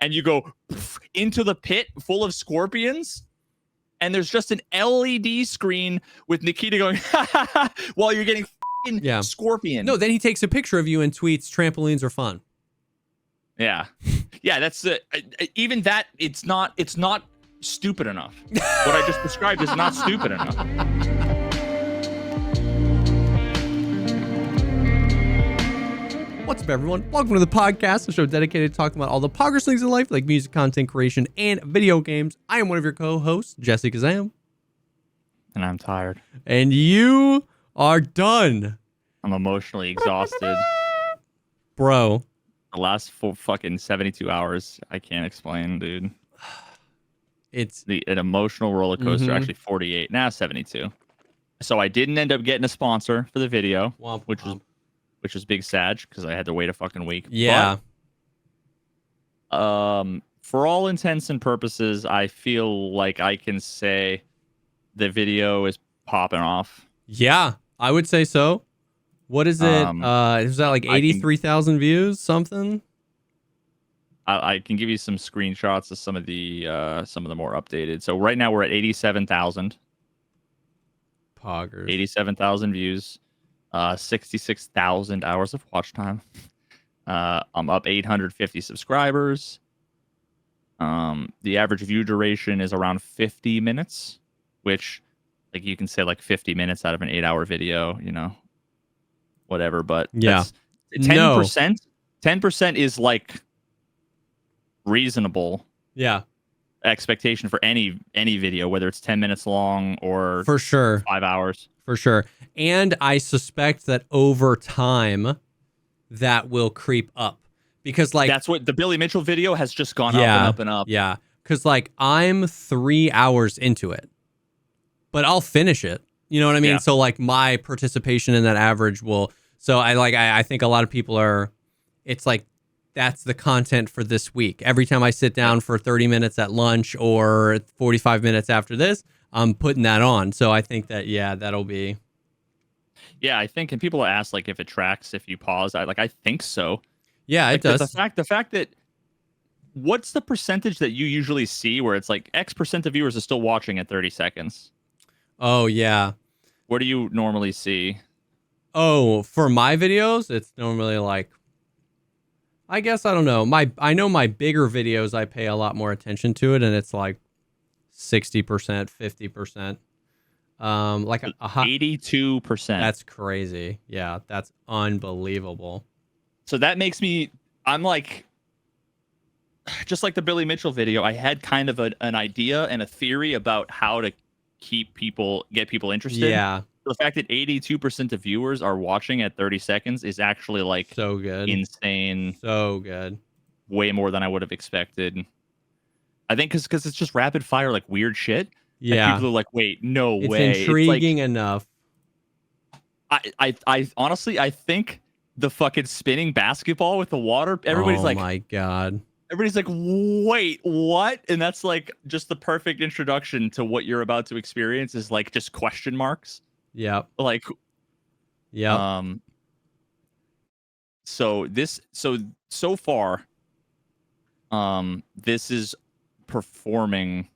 and you go into the pit full of scorpions, and there's just an LED screen with Nikita going while you're getting scorpion. No, then he takes a picture of you and tweets, "Trampolines are fun." Yeah, that's even that. It's not stupid enough. What I just described is not stupid enough. What's up, everyone? Welcome to the podcast, a show dedicated to talking about all the poggers things in life, like music, content creation, and video games. I am one of your co-hosts, JesseKazam. And I'm tired. And you are done. I'm emotionally exhausted. Bro. The last fucking 72 hours, I can't explain, dude. It's an emotional roller coaster. Actually 48, now 72. So I didn't end up getting a sponsor for the video, which was big sad because I had to wait a fucking week. Yeah. But, for all intents and purposes, I feel like I can say the video is popping off. Yeah, I would say so. What is it? Is that like 83,000 views? Something? I can give you some screenshots of some of the more updated. So right now we're at 87,000. Poggers. 87,000 views. 66,000 hours of watch time. I'm up 850 subscribers. The average view duration is around 50 minutes, which, like, you can say like 50 minutes out of an 8-hour video, you know, whatever. But yeah, 10%. 10% is like reasonable. Yeah. Expectation for any video, whether it's 10 minutes long or for sure 5 hours. For sure. And I suspect that over time that will creep up, because like that's what the Billy Mitchell video has just gone up and up and up. Yeah. Because like I'm 3 hours into it, but I'll finish it. You know what I mean? Yeah. So like my participation in that average will. So I think a lot of people are. It's like that's the content for this week. Every time I sit down for 30 minutes at lunch or 45 minutes after this, I'm putting that on. So I think that, that'll be. Yeah, I think, and people ask like if it tracks if you pause. I think so. Yeah, like, it does. The fact that what's the percentage that you usually see where it's like X% of viewers are still watching at 30 seconds? Oh, yeah. What do you normally see? Oh, for my videos, it's normally like, I guess, I don't know. I know my bigger videos, I pay a lot more attention to it, and it's like 60%, 50%. Like 82%. That's crazy. Yeah, that's unbelievable. So that makes me, I'm like, just like the Billy Mitchell video, I had kind of an idea and a theory about how to get people interested. Yeah. The fact that 82% of viewers are watching at 30 seconds is actually like so good, insane. So good. Way more than I would have expected. I think because it's just rapid fire, like weird shit. Yeah. And people are like, wait, no way. It's intriguing enough. I honestly, I think the fucking spinning basketball with the water, everybody's like, oh my God. Everybody's like, wait, what? And that's like just the perfect introduction to what you're about to experience is like just question marks. Yeah. Like, yeah. So far, this is performing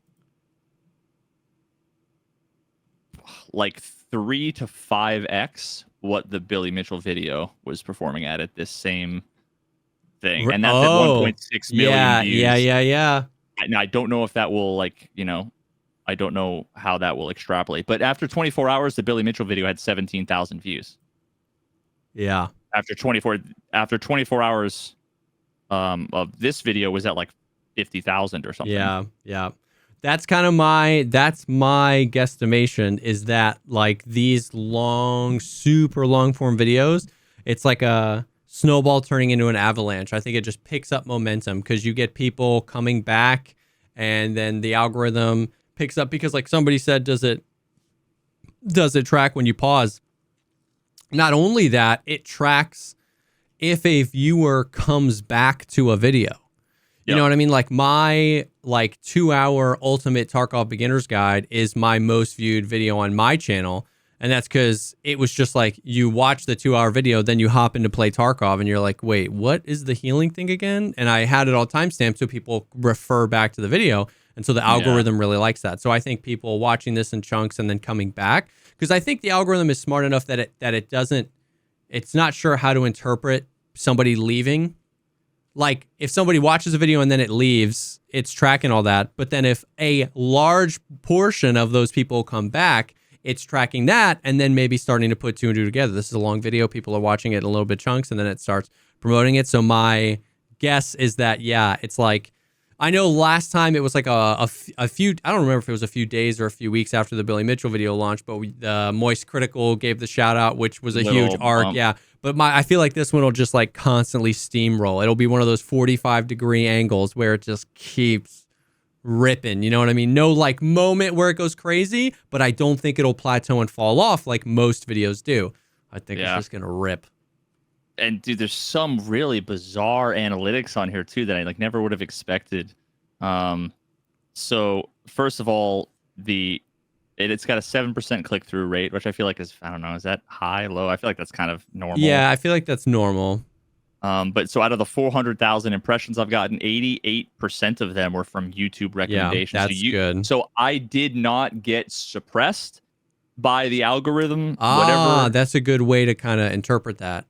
like 3 to 5x what the Billy Mitchell video was performing at this same thing, and that's at 1.6 million views. Yeah. Now, I don't know if that will I don't know how that will extrapolate, but after 24 hours, the Billy Mitchell video had 17,000 views. Yeah. After 24 hours, of this video was at like 50,000 or something. Yeah. That's kind of my guesstimation is that like these super long form videos, it's like a snowball turning into an avalanche. I think it just picks up momentum because you get people coming back, and then the algorithm picks up because, like somebody said, does it track when you pause? Not only that, it tracks if a viewer comes back to a video. You know what I mean? Like my 2-hour Ultimate Tarkov Beginner's Guide is my most viewed video on my channel. And that's because it was just like you watch the 2-hour video, then you hop into play Tarkov and you're like, wait, what is the healing thing again? And I had it all timestamped so people refer back to the video. And so the algorithm really likes that. So I think people watching this in chunks and then coming back, because I think the algorithm is smart enough that it doesn't, it's not sure how to interpret somebody leaving. Like if somebody watches a video and then it leaves, it's tracking all that. But then if a large portion of those people come back, it's tracking that and then maybe starting to put 2 and 2 together. This is a long video. People are watching it in a little bit chunks and then it starts promoting it. So my guess is that, yeah, it's like, I know last time it was like a few, I don't remember if it was a few days or a few weeks after the Billy Mitchell video launched, but Moist Critical gave the shout out, which was a huge arc. Yeah. But I feel like this one will just like constantly steamroll. It'll be one of those 45-degree angles where it just keeps ripping. You know what I mean? No like moment where it goes crazy, but I don't think it'll plateau and fall off like most videos do. I think it's just going to rip. And dude, there's some really bizarre analytics on here too that I like never would have expected. So first of all, it's got a 7% click-through rate, which I feel like is, I don't know, is that high, low? I feel like that's kind of normal. Yeah, I feel like that's normal. But so out of the 400,000 impressions I've gotten, 88% of them were from YouTube recommendations. Yeah, that's good. So I did not get suppressed by the algorithm. Whatever. That's a good way to kind of interpret that.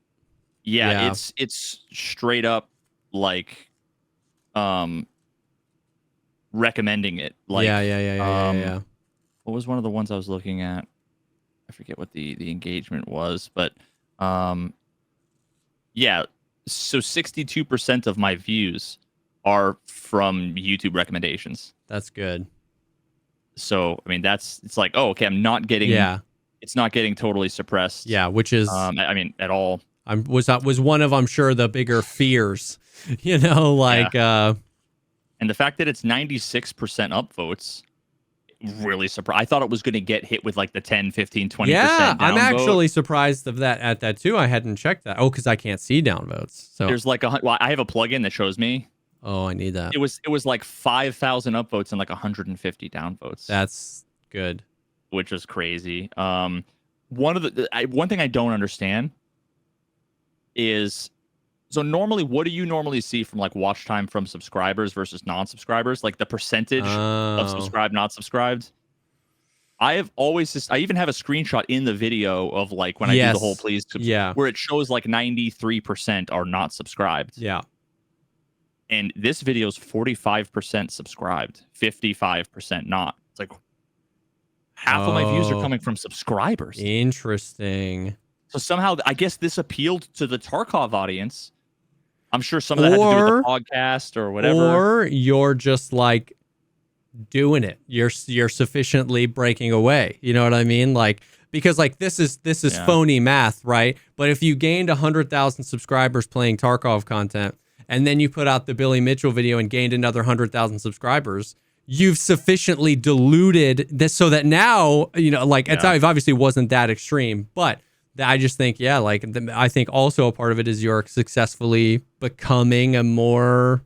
Yeah, it's straight up like recommending it. Like yeah. What was one of the ones I was looking at? I forget what the engagement was, but yeah. So 62% of my views are from YouTube recommendations. That's good. So I mean, it's like, oh, okay, I'm not getting it's not getting totally suppressed. Yeah, which is I mean, at all. Was one of, I'm sure, the bigger fears, you know, like and the fact that it's 96% upvotes really surprised. I thought it was going to get hit with like the 10, 15, 20%. Yeah, I'm actually vote. Surprised of that at that too. I hadn't checked that. Oh, because I can't see downvotes. So there's like I have a plugin that shows me. Oh, I need that. It was like 5,000 upvotes and like 150 downvotes. That's good. Which is crazy. One thing I don't understand is, so normally, what do you normally see from like watch time from subscribers versus non-subscribers? Like the percentage of subscribed, not subscribed. I even have a screenshot in the video of like when I do the whole please, where it shows like 93% are not subscribed. Yeah. And this video is 45% subscribed, 55% not. It's like half of my views are coming from subscribers. Interesting. So somehow, I guess this appealed to the Tarkov audience. I'm sure some of that had to do with the podcast or whatever. Or you're just like doing it. You're sufficiently breaking away. You know what I mean? Like, because like this is phony math, right? But if you gained 100,000 subscribers playing Tarkov content, and then you put out the Billy Mitchell video and gained another 100,000 subscribers, you've sufficiently diluted this so that now, you know, like it obviously wasn't that extreme, but I just think, I think also a part of it is you're successfully becoming a more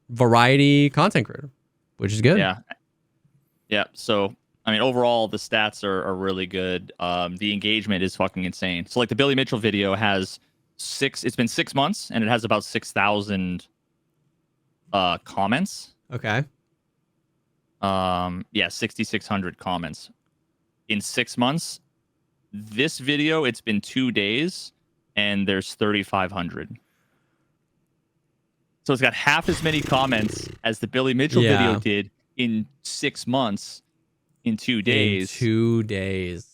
variety content creator, which is good. Yeah. Yeah. So, I mean, overall, the stats are really good. The engagement is fucking insane. So, like the Billy Mitchell video has it's been 6 months and it has about 6,000 comments. Okay. 6,600 comments in 6 months. This video, it's been 2 days and there's 3,500. So it's got half as many comments as the Billy Mitchell video did in 6 months in 2 days. 2 days.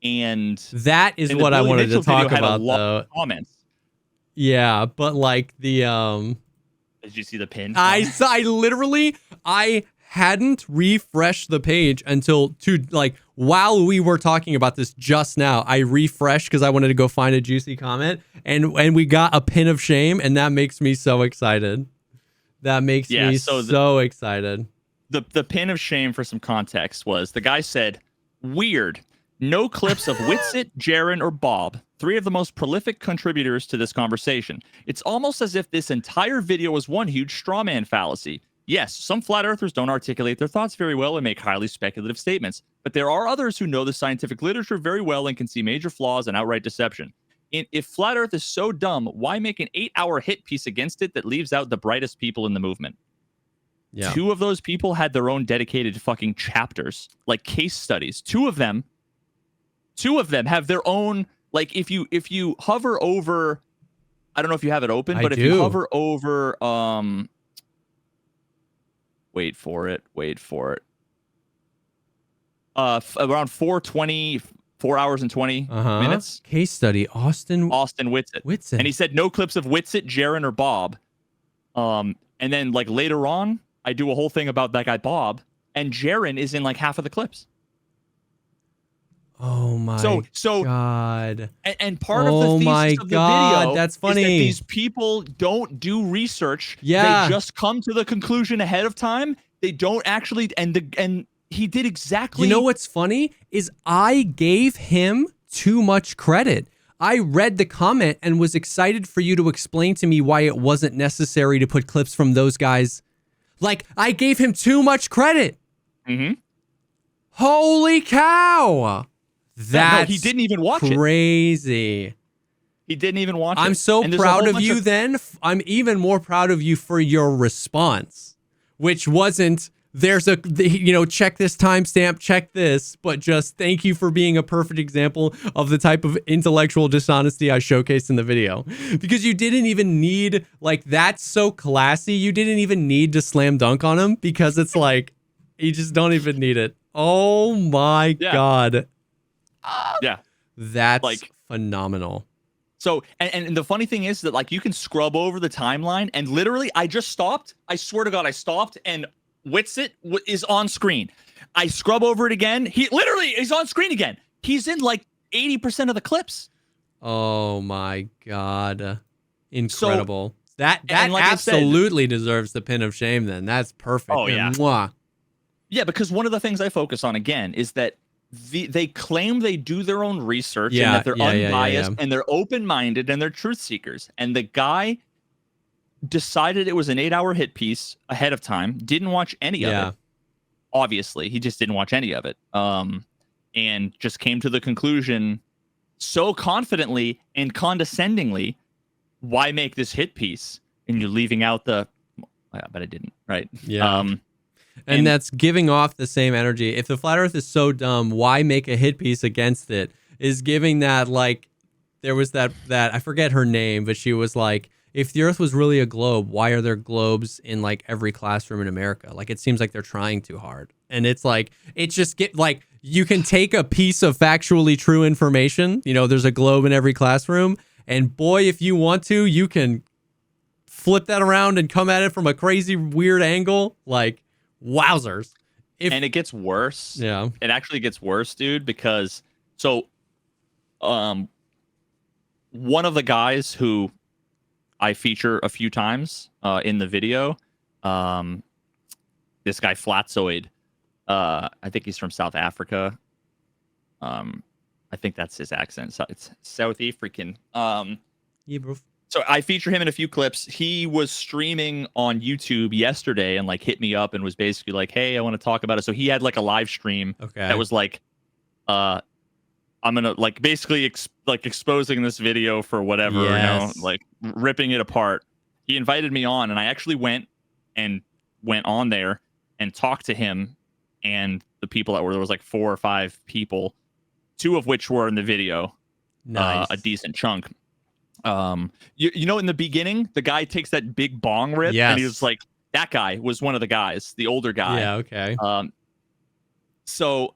And that is what I wanted to talk about, though. Comments. Yeah, but like the Did you see the pin? I hadn't refreshed the page until while we were talking about this just now. I refreshed because I wanted to go find a juicy comment, and we got a pin of shame, and that makes me so excited. That makes me so excited. The pin of shame, for some context, was the guy said, "Weird. No clips of Witsit, Jaren, or Bob, 3 of the most prolific contributors to this conversation. It's almost as if this entire video was one huge strawman fallacy. Yes, some flat earthers don't articulate their thoughts very well and make highly speculative statements, but there are others who know the scientific literature very well and can see major flaws and outright deception. If flat earth is so dumb, why make an 8-hour hit piece against it that leaves out the brightest people in the movement? Yeah. 2 of those people had their own dedicated fucking chapters, like case studies. 2 of them have their own, like if you hover over, I don't know if you have it open, but if you hover over wait for it. Around 4 hours and 20 minutes. Case study, Austin Whitsitt. And he said no clips of Whitsitt, Jaron, or Bob. And then like later on, I do a whole thing about that guy Bob, and Jaron is in like half of the clips. Oh my god! And part of the thesis of the video, that's funny. is that these people don't do research. Yeah, they just come to the conclusion ahead of time. They don't actually, and he did exactly. You know what's funny is I gave him too much credit. I read the comment and was excited for you to explain to me why it wasn't necessary to put clips from those guys. Like, I gave him too much credit. Mm-hmm. Holy cow! That's he didn't even watch it. Crazy. He didn't even watch it. I'm so proud of you then. I'm even more proud of you for your response, which wasn't, check this timestamp, check this, but just thank you for being a perfect example of the type of intellectual dishonesty I showcased in the video. Because you didn't even need, like, that's so classy. You didn't even need to slam dunk on him because it's like, you just don't even need it. Oh my God. Yeah. That's like phenomenal. So, and the funny thing is that like you can scrub over the timeline and literally I just stopped. I swear to God, I stopped and Whitsitt is on screen. I scrub over it again. He literally is on screen again. He's in like 80% of the clips. Oh my God. Incredible. So, that like absolutely deserves the pin of shame then. That's perfect. Oh yeah. Mwah. Yeah, because one of the things I focus on again is that they claim they do their own research and that they're unbiased and they're open-minded and they're truth seekers. And the guy decided it was an 8-hour hit piece ahead of time, didn't watch any of it. Obviously, he just didn't watch any of it. And just came to the conclusion so confidently and condescendingly, why make this hit piece? And you're leaving out the, but I didn't, right? Yeah. And that's giving off the same energy. If the flat earth is so dumb, why make a hit piece against it? Is giving that, like, there was that I forget her name, but she was like, if the earth was really a globe, why are there globes in like every classroom in America? Like, it seems like they're trying too hard. And it's like, it's just you can take a piece of factually true information. There's a globe in every classroom. And boy, if you want to, you can flip that around and come at it from a crazy, weird angle. Like, wowzers. And it gets worse. Yeah. It actually gets worse, dude, because one of the guys who I feature a few times in the video, this guy Flatzoid, I think he's from South Africa. I think that's his accent. So it's South African. Yeah, bro. So I feature him in a few clips. He was streaming on YouTube yesterday and like hit me up and was basically like, "Hey, I want to talk about it." So he had like a live stream that was like, "I'm gonna like basically exposing this video for whatever, like ripping it apart." He invited me on, and I actually went on there and talked to him and the people that were there was like 4 or 5 people, 2 of which were in the video, a decent chunk. In the beginning, the guy takes that big bong rip, and he was like, that guy was one of the guys, the older guy. Yeah, okay. So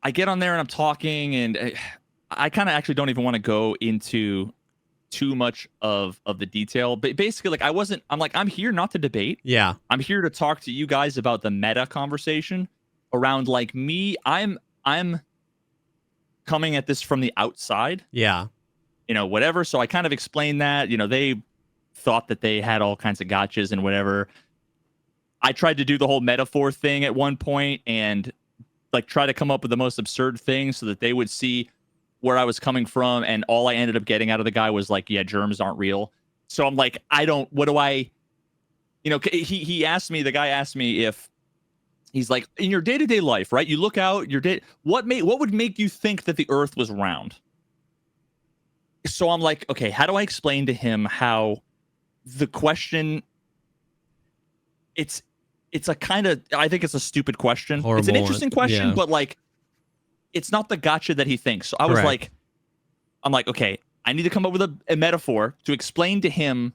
I get on there and I'm talking, and I kind of actually don't even want to go into too much of the detail, but basically, like, I'm here not to debate. Yeah, I'm here to talk to you guys about the meta conversation around like me. I'm coming at this from the outside. Yeah. Whatever. So I kind of explained that, they thought that they had all kinds of gotchas and whatever. I tried to do the whole metaphor thing at one point and like try to come up with the most absurd things so that they would see where I was coming from. And all I ended up getting out of the guy was like, yeah, germs aren't real. So I'm like, he asked me, the guy asked me if he's like, in your day-to-day life, right? You look out your day, what would make you think that the earth was round? So I'm like, okay, how do I explain to him how the question, it's a kind of, I think it's a stupid question. Horrible it's an interesting question, yeah. but like, it's not the gotcha that he thinks. So I was like, I'm like, okay, I need to come up with a metaphor to explain to him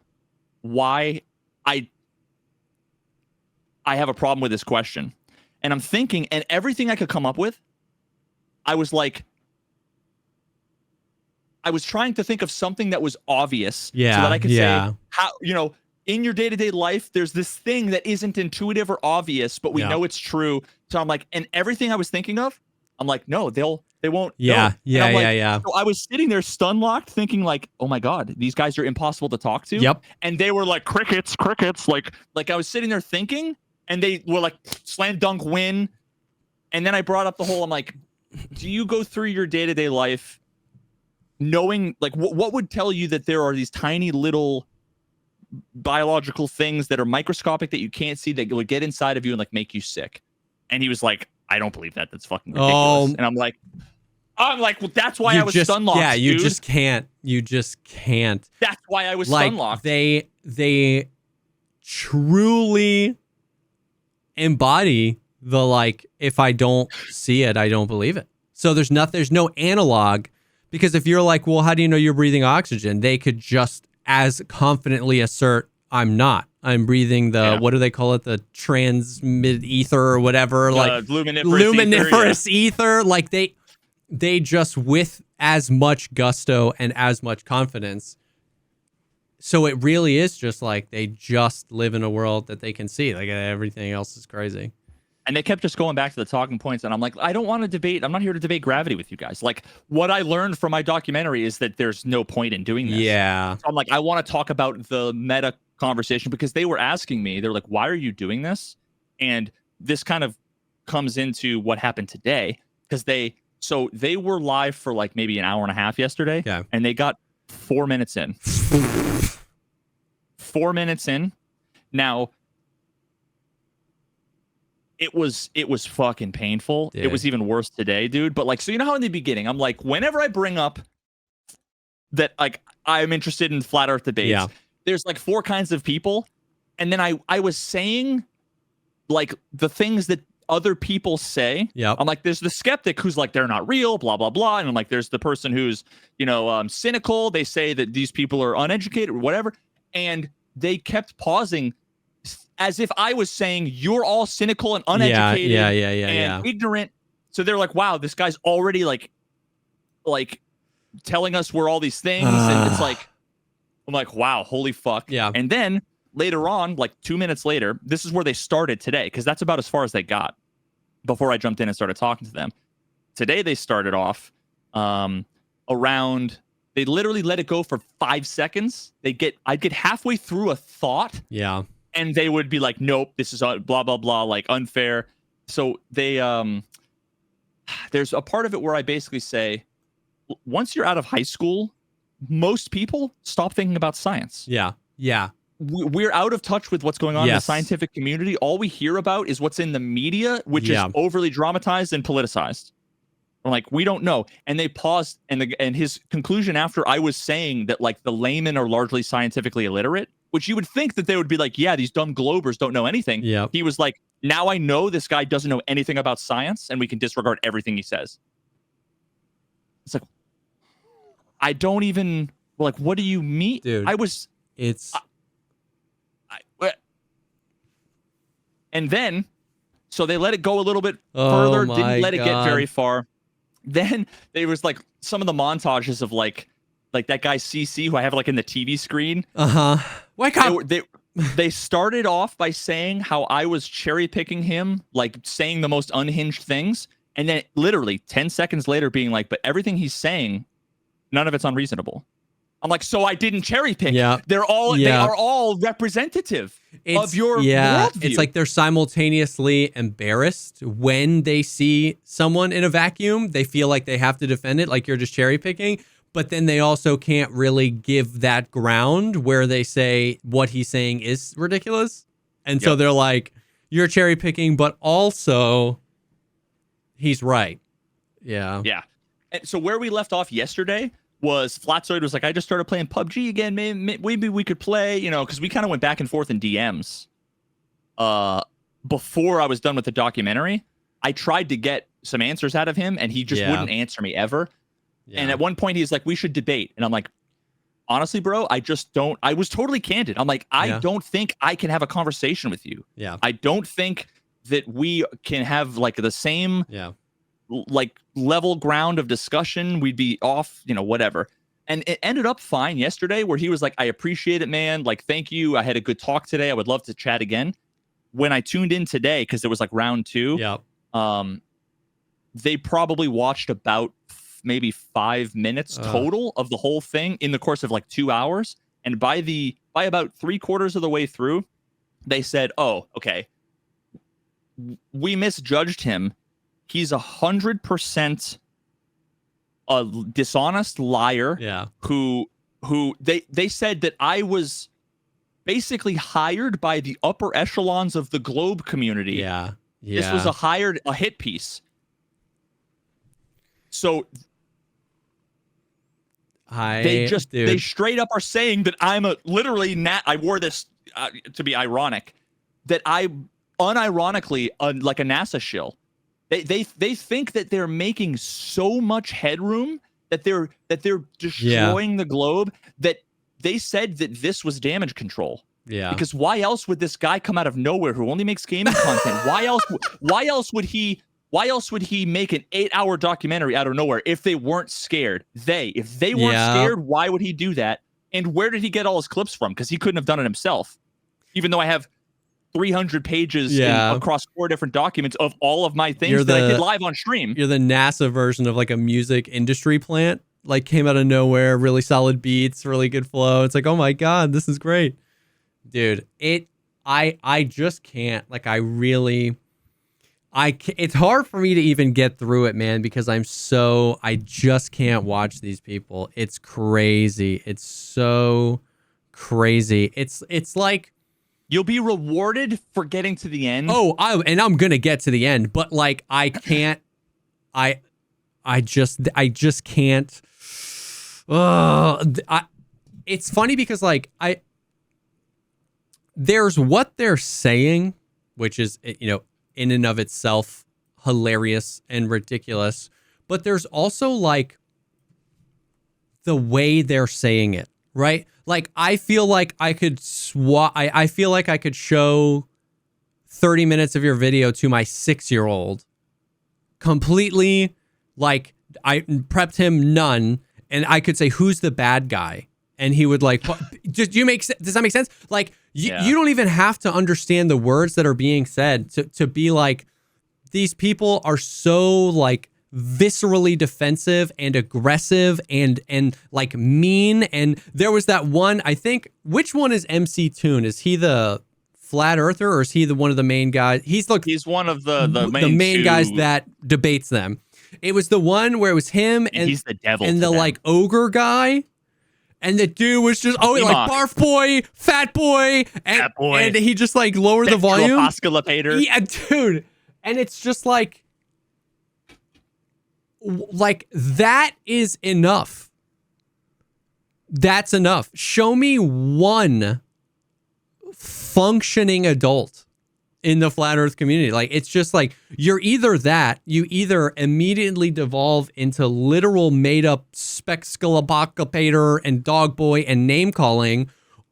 why I have a problem with this question. And I'm thinking, and everything I could come up with, I was like, I was trying to think of something that was obvious so that I could say, how, in your day-to-day life, there's this thing that isn't intuitive or obvious, but we know it's true. So I'm like, and everything I was thinking of, I'm like, no, they won't. Yeah. know. Yeah. And I'm like, Yeah. So I was sitting there stun locked thinking like, oh my God, these guys are impossible to talk to. Yep. And they were like crickets. Like I was sitting there thinking, and they were like slam dunk win. And then I brought up the whole, I'm like, do you go through your day-to-day life knowing like what would tell you that there are these tiny little biological things that are microscopic that you can't see that would get inside of you and like make you sick? And he was like, I don't believe that. That's fucking ridiculous. And I'm like, well, that's why I was stun locked. Yeah, you dude. just can't. You just can't. That's why I was like, stun locked. They truly embody the like, if I don't see it, I don't believe it. So there's no analog, because if you're like, well, how do you know you're breathing oxygen? They could just as confidently assert, I'm not. I'm breathing the, what do they call it? The transmit ether or whatever, like luminiferous ether. Like they just, with as much gusto and as much confidence. So it really is just like they just live in a world that they can see. Like everything else is crazy. And they kept just going back to the talking points. And I'm like, I don't want to debate. I'm not here to debate gravity with you guys. Like, what I learned from my documentary is that there's no point in doing this. Yeah. So I'm like, I want to talk about the meta conversation, because they were asking me, they're like, why are you doing this? And this kind of comes into what happened today, because they were live for like maybe an hour and a half yesterday. Yeah. And they got 4 minutes in. 4 minutes in. Now, it was fucking painful. Dude. It was even worse today, dude. But like, so you know how in the beginning, I'm like, whenever I bring up that like I'm interested in flat earth debates, there's like 4 kinds of people. And then I was saying like the things that other people say. Yeah. I'm like, there's the skeptic who's like, they're not real, blah, blah, blah. And I'm like, there's the person who's, cynical. They say that these people are uneducated or whatever. And they kept pausing as if I was saying you're all cynical and uneducated and ignorant. So they're like, wow, this guy's already like telling us we're all these things. And it's like, I'm like, wow, holy fuck. Yeah. And then later on, like 2 minutes later, this is where they started today, because that's about as far as they got before I jumped in and started talking to them. Today they started off around, they literally let it go for 5 seconds. I'd get halfway through a thought. Yeah. And they would be like, nope, this is blah, blah, blah, like unfair. So they, there's a part of it where I basically say, once you're out of high school, most people stop thinking about science. Yeah. Yeah. We're out of touch with what's going on in the scientific community. All we hear about is what's in the media, which is overly dramatized and politicized. I'm like, we don't know. And they paused, and his conclusion after I was saying that like the laymen are largely scientifically illiterate, which you would think that they would be like, yeah, these dumb globers don't know anything. Yeah. He was like, now I know this guy doesn't know anything about science, and we can disregard everything he says. It's like, I don't even, like, what do you mean? Dude, and then, so they let it go a little bit further, didn't let it get very far. Then there was like some of the montages of like that guy CC who I have like in the TV screen. Wake up. They started off by saying how I was cherry picking him, like saying the most unhinged things. And then literally 10 seconds later being like, but everything he's saying, none of it's unreasonable. I'm like, so I didn't cherry pick. Yeah. They are all representative of your worldview. It's like they're simultaneously embarrassed when they see someone in a vacuum. They feel like they have to defend it, like you're just cherry picking. But then they also can't really give that ground where they say what he's saying is ridiculous. And so they're like, you're cherry picking, but also he's right. Yeah. Yeah. And so where we left off yesterday was Flatzoid was like, I just started playing PUBG again. Maybe we could play, you know, because we kind of went back and forth in DMs. Before I was done with the documentary, I tried to get some answers out of him, and he just wouldn't answer me ever. Yeah. And at one point, he's like, we should debate. And I'm like, honestly, bro, I just don't. I was totally candid. I'm like, I don't think I can have a conversation with you. Yeah. I don't think that we can have like the same like level ground of discussion. We'd be off, you know, whatever. And it ended up fine yesterday where he was like, I appreciate it, man. Like, thank you. I had a good talk today. I would love to chat again. When I tuned in today, because it was like round 2, they probably watched about maybe 5 minutes total of the whole thing in the course of like 2 hours. And by about 3/4 of the way through, they said, oh, okay, we misjudged him. He's 100% a dishonest liar. Yeah. Who they said that I was basically hired by the upper echelons of the Globe community. Yeah. This was a hit piece. So they straight up are saying that I'm I wore this to be ironic, that I unironically like a NASA shill. They think that they're making so much headroom that they're destroying the Globe, that they said that this was damage control. Yeah. Because why else would this guy come out of nowhere who only makes gaming content? Why else would he make an 8-hour documentary out of nowhere if they weren't scared? If they weren't scared, why would he do that? And where did he get all his clips from? Because he couldn't have done it himself. Even though I have 300 pages across 4 different documents of all of my things that I did live on stream. You're the NASA version of like a music industry plant. Like, came out of nowhere, really solid beats, really good flow. It's like, oh my God, this is great. Dude, I just can't, like, it's hard for me to even get through it, man, because I just can't watch these people. It's crazy. It's so crazy. It's like, you'll be rewarded for getting to the end. Oh, I'm going to get to the end, but like, I can't, I just can't. It's funny because like there's what they're saying, which is, you know, in and of itself hilarious and ridiculous, but there's also like the way they're saying it, right? Like, I feel like I could I feel like I could show 30 minutes of your video to my 6-year-old completely, like, I prepped him none, and I could say, who's the bad guy? And he would like, does that make sense? Like, you don't even have to understand the words that are being said to be like, these people are so like viscerally defensive and aggressive and like mean. And there was that one, I think, which one is MC Toon? Is he the flat earther, or is he one of the main guys? He's one of the main guys that debates them. It was the one where it was him and he's the devil and the like ogre guy. And the dude was just, like, barf boy, fat boy, and he just like lowered the volume. Yeah, dude. And it's just like that is enough. That's enough. Show me one functioning adult in the flat earth community. Like, it's just like, you either immediately devolve into literal made up spexcalabacapator and dog boy and name calling,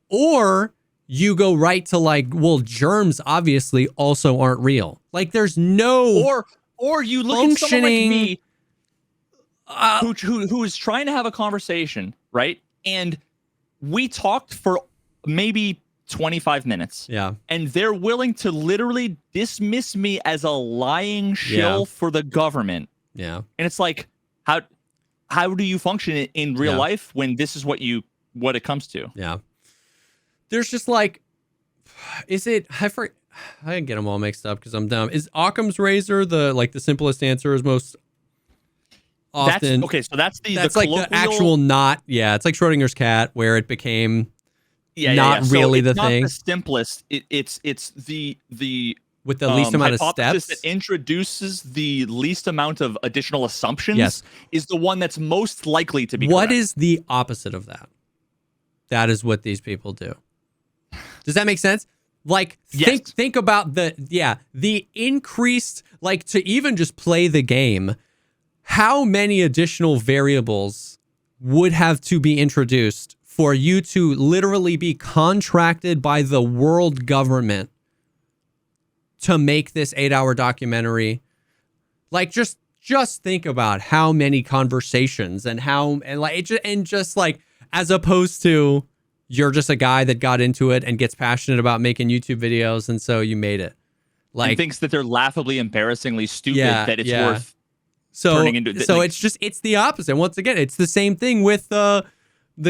or you go right to like, well, germs obviously also aren't real. Like, there's no or you look at someone like me who is trying to have a conversation, right? And we talked for maybe 25 minutes. Yeah. And they're willing to literally dismiss me as a lying shill for the government. Yeah. And it's like, how do you function in real life when this is what it comes to? Yeah. There's just like, is it, I get them all mixed up because I'm dumb. Is Occam's razor the simplest answer is most often? That's the like the actual knot. Yeah. It's like Schrodinger's cat where it became not So really it's the not thing the simplest. It's the with the least amount of hypothesis steps. that introduces the least amount of additional assumptions. Yes. Is the one that's most likely to be What correct. is the opposite of that? That is what these people do. Does that make sense? Like, Yes. think about the increased, like, to even just play the game, how many additional variables would have to be introduced for you to literally be contracted by the world government to make this 8-hour documentary? Like, just think about how many conversations and just like, as opposed to you're just a guy that got into it and gets passionate about making YouTube videos, and so you made it. Like, and thinks that they're laughably, embarrassingly stupid, that it's worth so turning into. So it's the opposite. Once again, it's the same thing with the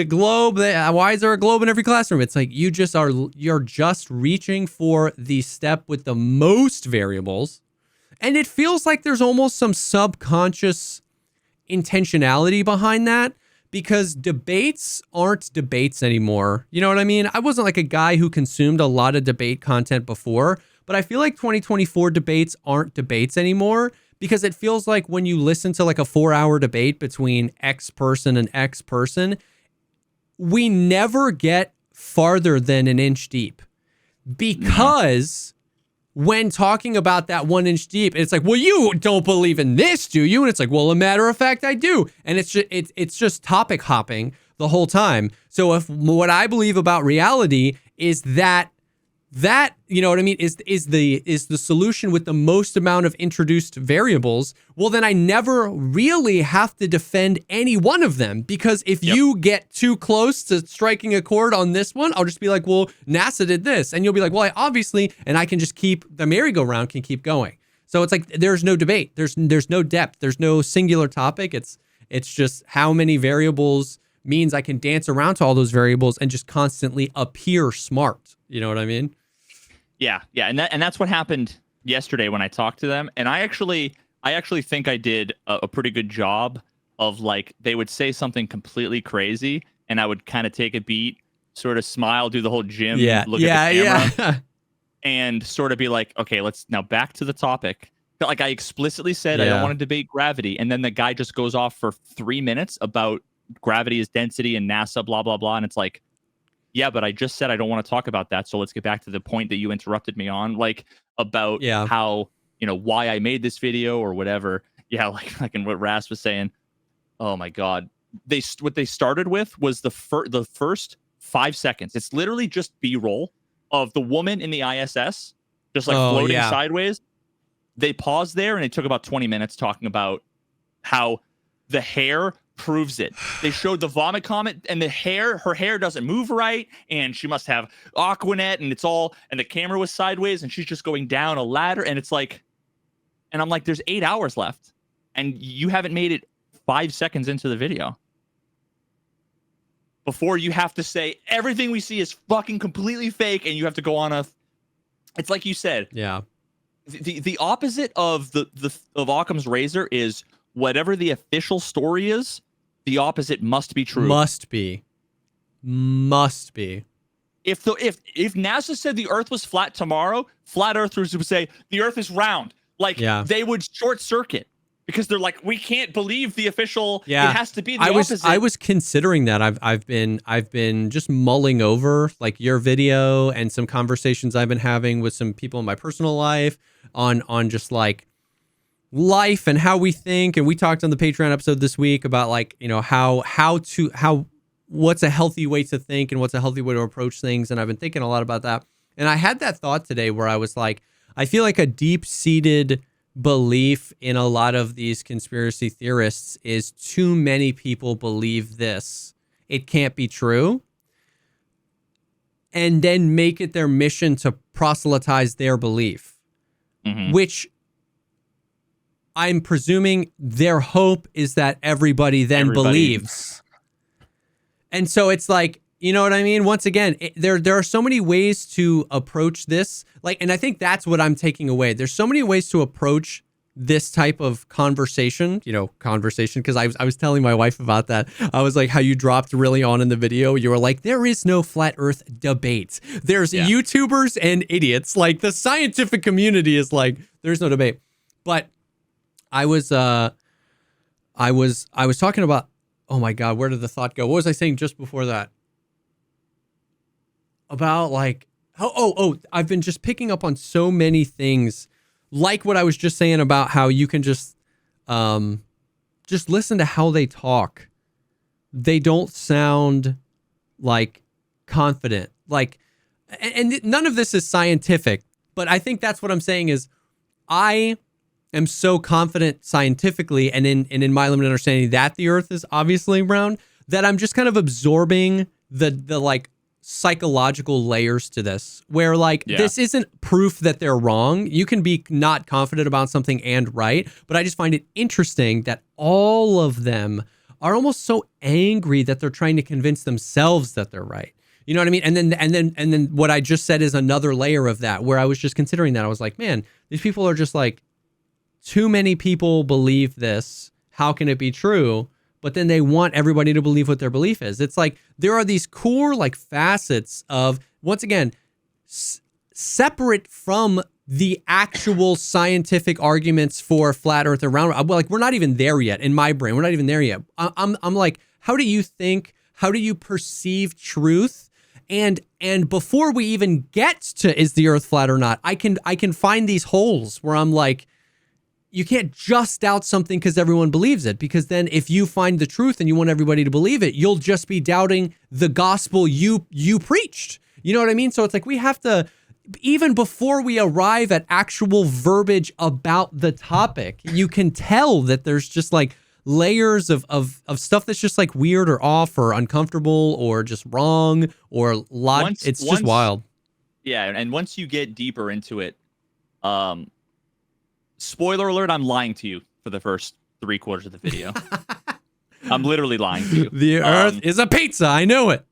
globe. Why is there a globe in every classroom? It's like you're just reaching for the step with the most variables, and it feels like there's almost some subconscious intentionality behind that. Because debates aren't debates anymore. You know what I mean? I wasn't like a guy who consumed a lot of debate content before, but I feel like 2024 debates aren't debates anymore, because it feels like when you listen to like a 4-hour debate between X person and X person, we never get farther than an inch deep. Because when talking about that 1 inch deep, it's like, well, you don't believe in this, do you? And it's like, well, a matter of fact, I do. And it's just topic hopping the whole time. So if what I believe about reality is that you know what I mean, is the solution with the most amount of introduced variables, well, then I never really have to defend any one of them, because if you get too close to striking a chord on this one, I'll just be like, well, NASA did this, and you'll be like, well, and I can just keep the merry-go-round can keep going. So it's like there's no debate, there's no depth, there's no singular topic. It's just how many variables means I can dance around to all those variables and just constantly appear smart. You know what I mean? Yeah, and that's what happened yesterday when I talked to them. And I actually think I did a pretty good job of, like, they would say something completely crazy, and I would kind of take a beat, sort of smile, do the whole Jim look at the camera, and sort of be like, okay, let's now back to the topic. But like I explicitly said, I don't want to debate gravity, and then the guy just goes off for 3 minutes about gravity is density and NASA, blah blah blah, and it's like, yeah, but I just said I don't want to talk about that. So let's get back to the point that you interrupted me on, like about how, why I made this video or whatever. Yeah, like in what Ras was saying. Oh my God, what they started with was the first 5 seconds. It's literally just B-roll of the woman in the ISS, just like floating sideways. They paused there and it took about 20 minutes talking about how the hair proves it. They showed the vomit comet, and her hair doesn't move right, and she must have Aquanet, and the camera was sideways, and she's just going down a ladder, and it's like, and I'm like, there's 8 hours left, and you haven't made it 5 seconds into the video before you have to say everything we see is fucking completely fake, and you have to go on it's like you said. Yeah. The opposite of of Occam's razor is whatever the official story is, the opposite must be true. Must be. If NASA said the Earth was flat tomorrow, flat earthers would say the Earth is round. Like they would short circuit, because they're like, we can't believe the official. Yeah. It has to be the opposite. I was considering that. I've been just mulling over like your video and some conversations I've been having with some people in my personal life on just like life and how we think. And we talked on the Patreon episode this week about like, what's a healthy way to think and what's a healthy way to approach things. And I've been thinking a lot about that. And I had that thought today where I was like, I feel like a deep-seated belief in a lot of these conspiracy theorists is too many people believe this. It can't be true. And then make it their mission to proselytize their belief, which I'm presuming their hope is that everybody believes. And so it's like, you know what I mean? Once again, there are so many ways to approach this. Like, and I think that's what I'm taking away. There's so many ways to approach this type of conversation, because I was telling my wife about that. I was like, how you dropped really on in the video. You were like, there is no flat earth debate. There's YouTubers and idiots. Like the scientific community is like, there's no debate. But I was talking about, oh my God, where did the thought go? What was I saying just before that? About like, I've been just picking up on so many things, like what I was just saying about how you can just listen to how they talk. They don't sound like confident, like, and none of this is scientific, but I think that's what I'm saying is I am so confident scientifically and in my limited understanding that the earth is obviously round, that I'm just kind of absorbing the like psychological layers to this, where like this isn't proof that they're wrong. You can be not confident about something and right, but I just find it interesting that all of them are almost so angry that they're trying to convince themselves that they're right. You know what I mean? And then what I just said is another layer of that, where I was just considering that. I was like, man, these people are just like, too many people believe this. How can it be true? But then they want everybody to believe what their belief is. It's like there are these core like facets of, once again, separate from the actual scientific arguments for flat earth around. Like we're not even there yet in my brain. We're not even there yet. I'm like, how do you think? How do you perceive truth? And before we even get to is the earth flat or not, I can find these holes where I'm like, you can't just doubt something because everyone believes it, because then if you find the truth and you want everybody to believe it, you'll just be doubting the gospel you preached. You know what I mean? So it's like we have to, even before we arrive at actual verbiage about the topic, you can tell that there's just like layers of stuff that's just like weird or off or uncomfortable or just wrong or it's just wild. Yeah, and once you get deeper into it, spoiler alert, I'm lying to you for the first 3/4 of the video. I'm literally lying to you. The earth is a pizza. I know it.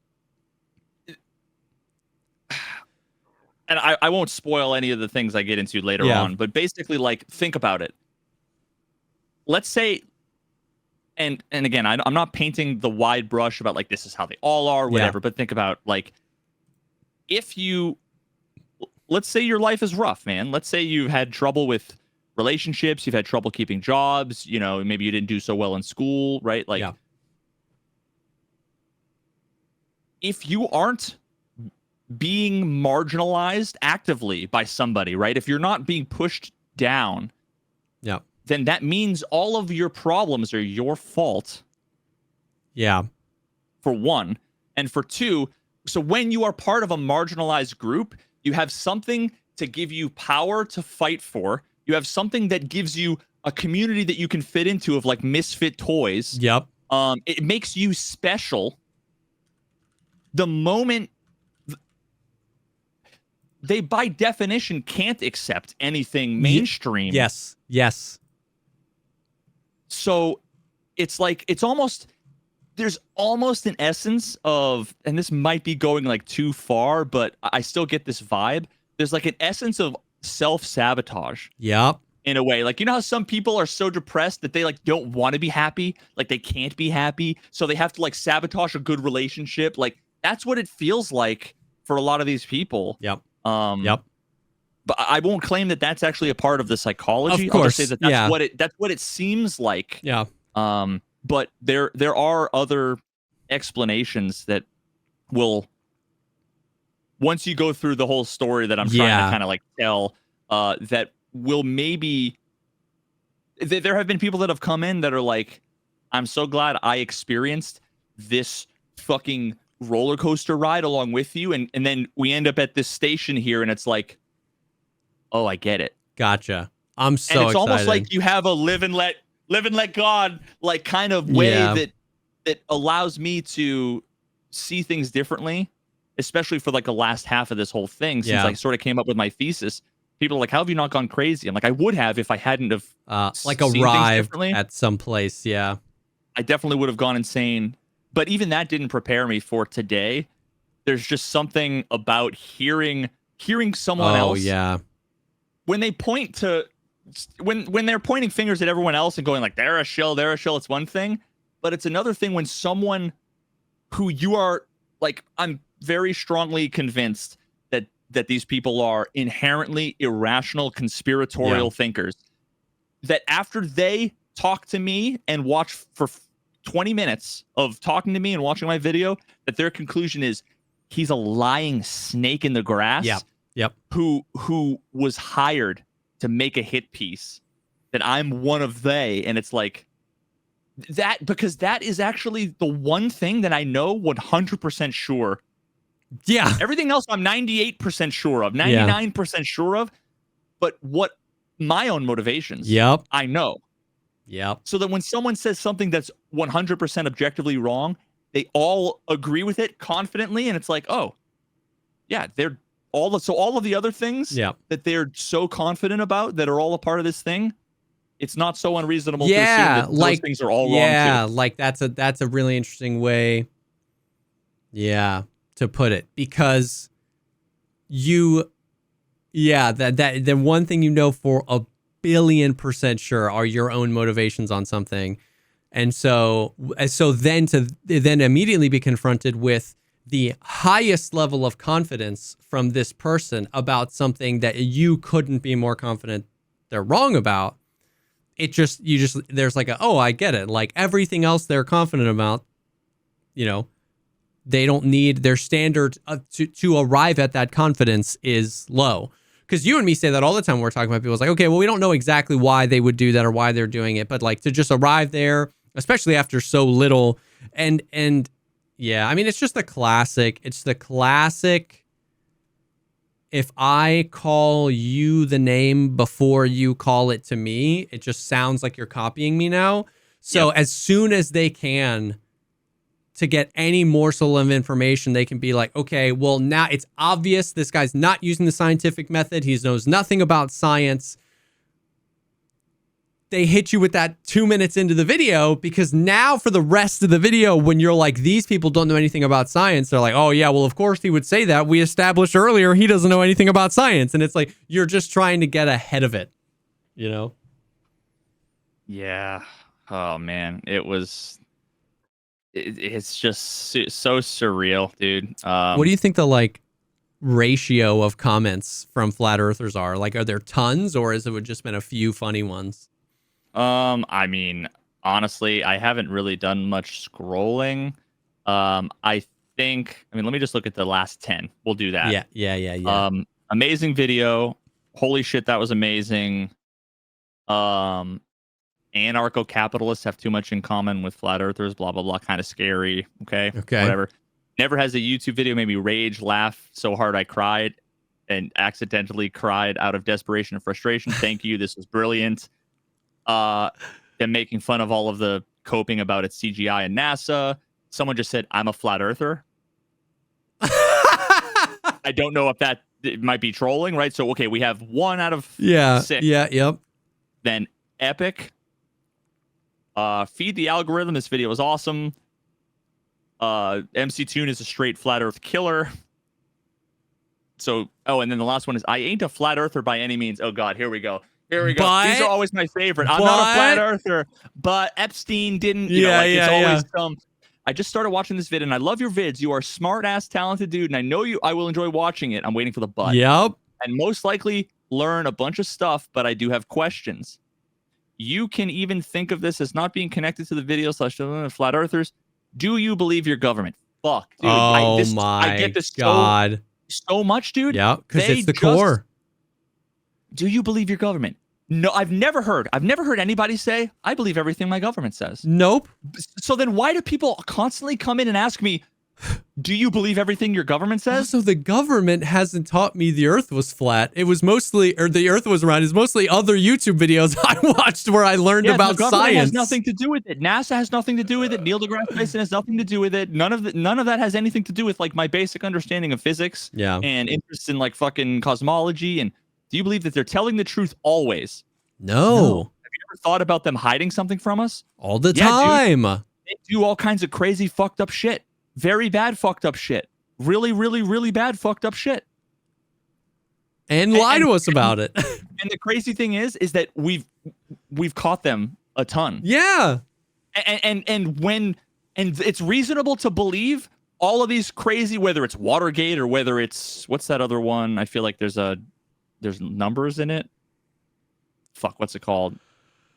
And I won't spoil any of the things I get into later on, but basically, like, think about it. Let's say, and again, I'm not painting the wide brush about, like, this is how they all are, whatever, but think about, like, let's say your life is rough, man. Let's say you've had trouble with relationships, you've had trouble keeping jobs, maybe you didn't do so well in school, right? Like, if you aren't being marginalized actively by somebody, right? If you're not being pushed down, then that means all of your problems are your fault. Yeah. For one. And for two, so when you are part of a marginalized group, you have something to give you power to fight for. You have something that gives you a community that you can fit into of like misfit toys. Yep. It makes you special. The moment they, by definition, can't accept anything mainstream. Yes. So it's like, there's almost an essence of, and this might be going like too far, but I still get this vibe. There's like an essence of self-sabotage. Yep. In a way, like, you know how some people are so depressed that they like don't want to be happy, like they can't be happy, so they have to like sabotage a good relationship. Like that's what it feels like for a lot of these people. Yep. But I won't claim that that's actually a part of the psychology. Of course. I'll just say that that's what it seems like. Yeah. But there are other explanations that will, once you go through the whole story that I'm trying to kind of like tell, that will maybe, there have been people that have come in that are like, I'm so glad I experienced this fucking roller coaster ride along with you, and then we end up at this station here and it's like, oh, I get it. Gotcha. I'm so and it's excited. Almost like you have a live and let God like kind of way that allows me to see things differently, especially for like the last half of this whole thing, since I sort of came up with my thesis. People are like, how have you not gone crazy? I'm like, I would have if I hadn't have like arrived at some place. Yeah. I definitely would have gone insane. But even that didn't prepare me for today. There's just something about hearing someone else. Yeah. When they point to when they're pointing fingers at everyone else and going like they're a shill, it's one thing, but it's another thing when someone who you are like, I'm very strongly convinced that these people are inherently irrational conspiratorial thinkers, that after they talk to me and watch for 20 minutes of talking to me and watching my video, that their conclusion is he's a lying snake in the grass. Yep. Who was hired to make a hit piece, that I'm one of they. And it's like that, because that is actually the one thing that I know 100% sure. Yeah. Everything else I'm 98% sure of, 99% sure of. But what my own motivations, I know. Yep. So that when someone says something that's 100% objectively wrong, they all agree with it confidently. And it's like, oh, yeah, they're all of the other things that they're so confident about that are all a part of this thing. It's not so unreasonable to assume that those things are all wrong too. Yeah, like that's a really interesting way, to put it, because the one thing you know for 1,000,000,000% sure are your own motivations on something, and so then to immediately be confronted with the highest level of confidence from this person about something that you couldn't be more confident they're wrong about. There's like I get it. Like everything else they're confident about, they don't need their standard to arrive at that confidence is low. Because you and me say that all the time when we're talking about people. It's like, okay, well, we don't know exactly why they would do that or why they're doing it, but like to just arrive there, especially after so little, and yeah, I mean, it's just the classic. It's the classic. If I call you the name before you call it to me, it just sounds like you're copying me now. So as soon as they can, to get any morsel of information, they can be like, okay, well, now it's obvious this guy's not using the scientific method. He knows nothing about science. They hit you with that 2 minutes into the video, because now for the rest of the video, when you're like, these people don't know anything about science, they're like, oh yeah, well, of course he would say that. We established earlier he doesn't know anything about science. And it's like, you're just trying to get ahead of it, Yeah. Oh man, it's just so surreal, dude. What do you think the ratio of comments from flat earthers are? Like, are there tons, or has it just been a few funny ones? I mean, honestly, I haven't really done much scrolling. I think, let me just look at the last 10. We'll do that. Yeah. Amazing video. Holy shit, that was amazing. Anarcho-capitalists have too much in common with flat earthers, blah, blah, blah. Kind of scary. Okay. Whatever. Never has a YouTube video made me rage, laugh so hard I cried, and accidentally cried out of desperation and frustration. Thank you. This was brilliant. Them making fun of all of the coping about its CGI and NASA. Someone just said, I'm a flat earther. I don't know if it might be trolling, right? So, okay, we have 1 out of 6. Yep. Then Epic. Feed the algorithm. This video was awesome. MC Toon is a straight flat earth killer. So, and then the last one is, I ain't a flat earther by any means. Oh God, here we go. These are always my favorite. I'm not a flat earther, but Epstein didn't. It's always some. I just started watching this vid and I love your vids. You are a smart ass, talented dude, and I know I will enjoy watching it. I'm waiting for the but. Yep. And most likely learn a bunch of stuff, but I do have questions. You can even think of this as not being connected to the video / flat earthers. Do you believe your government? Fuck, dude. I get this God. So much, dude. Yeah, because it's the core. Do you believe your government? No, I've never heard anybody say, I believe everything my government says. Nope. So then why do people constantly come in and ask me, do you believe everything your government says? Also, the government hasn't taught me the earth was flat. It was the earth was round. It's mostly other YouTube videos I watched where I learned about the science. Has nothing to do with it. NASA has nothing to do with it. Neil deGrasse Tyson has nothing to do with it. None of that has anything to do with my basic understanding of physics and interest in fucking cosmology. And do you believe that they're telling the truth always? No. Have you ever thought about them hiding something from us? All the time. Dude, they do all kinds of crazy fucked up shit. Very bad fucked up shit. Really, really, really bad fucked up shit. and lie to us about it. And the crazy thing is that we've caught them a ton. Yeah. And when it's reasonable to believe all of these crazy, whether it's Watergate or whether it's what's that other one? I feel like there's numbers in it. Fuck, what's it called?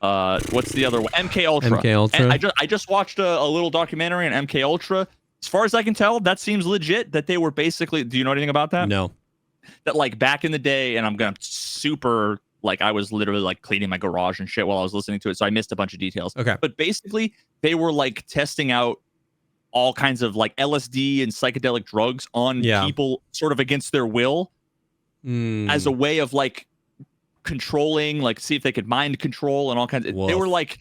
What's the other one? MK Ultra. MK Ultra. And I just watched a little documentary on MK Ultra. As far as I can tell, that seems legit. That they were basically. Do you know anything about that? No. That like back in the day, and I'm gonna super like I was literally like cleaning my garage and shit while I was listening to it, so I missed a bunch of details. Okay. But basically, they were like testing out all kinds of like LSD and psychedelic drugs on people sort of against their will as a way of like controlling, like see if they could mind control and all kinds of. They were like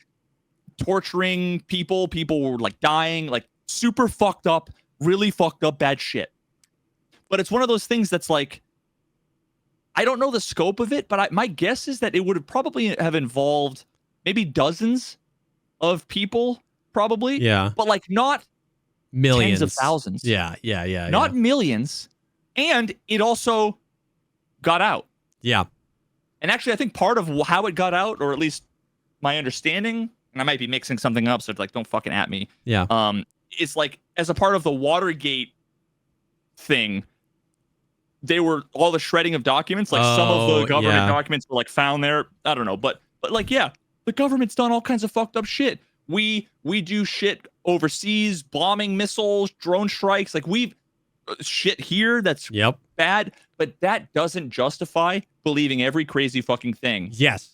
torturing people. People were like dying, like super fucked up, really fucked up bad shit. But it's one of those things that's like, I don't know the scope of it, but my guess is that it would have probably have involved maybe dozens of people, probably. Yeah. But like not millions tens of thousands. Yeah. Not millions. And it also got out. Yeah. And actually, I think part of how it got out, or at least my understanding, and I might be mixing something up, so like don't fucking at me. Yeah. It's like as a part of the Watergate thing, they were all the shredding of documents, like some of the government documents were like found there. I don't know, but like yeah, the government's done all kinds of fucked up shit. We do shit overseas, bombing missiles, drone strikes, like we've shit here that's bad, but that doesn't justify believing every crazy fucking thing. Yes.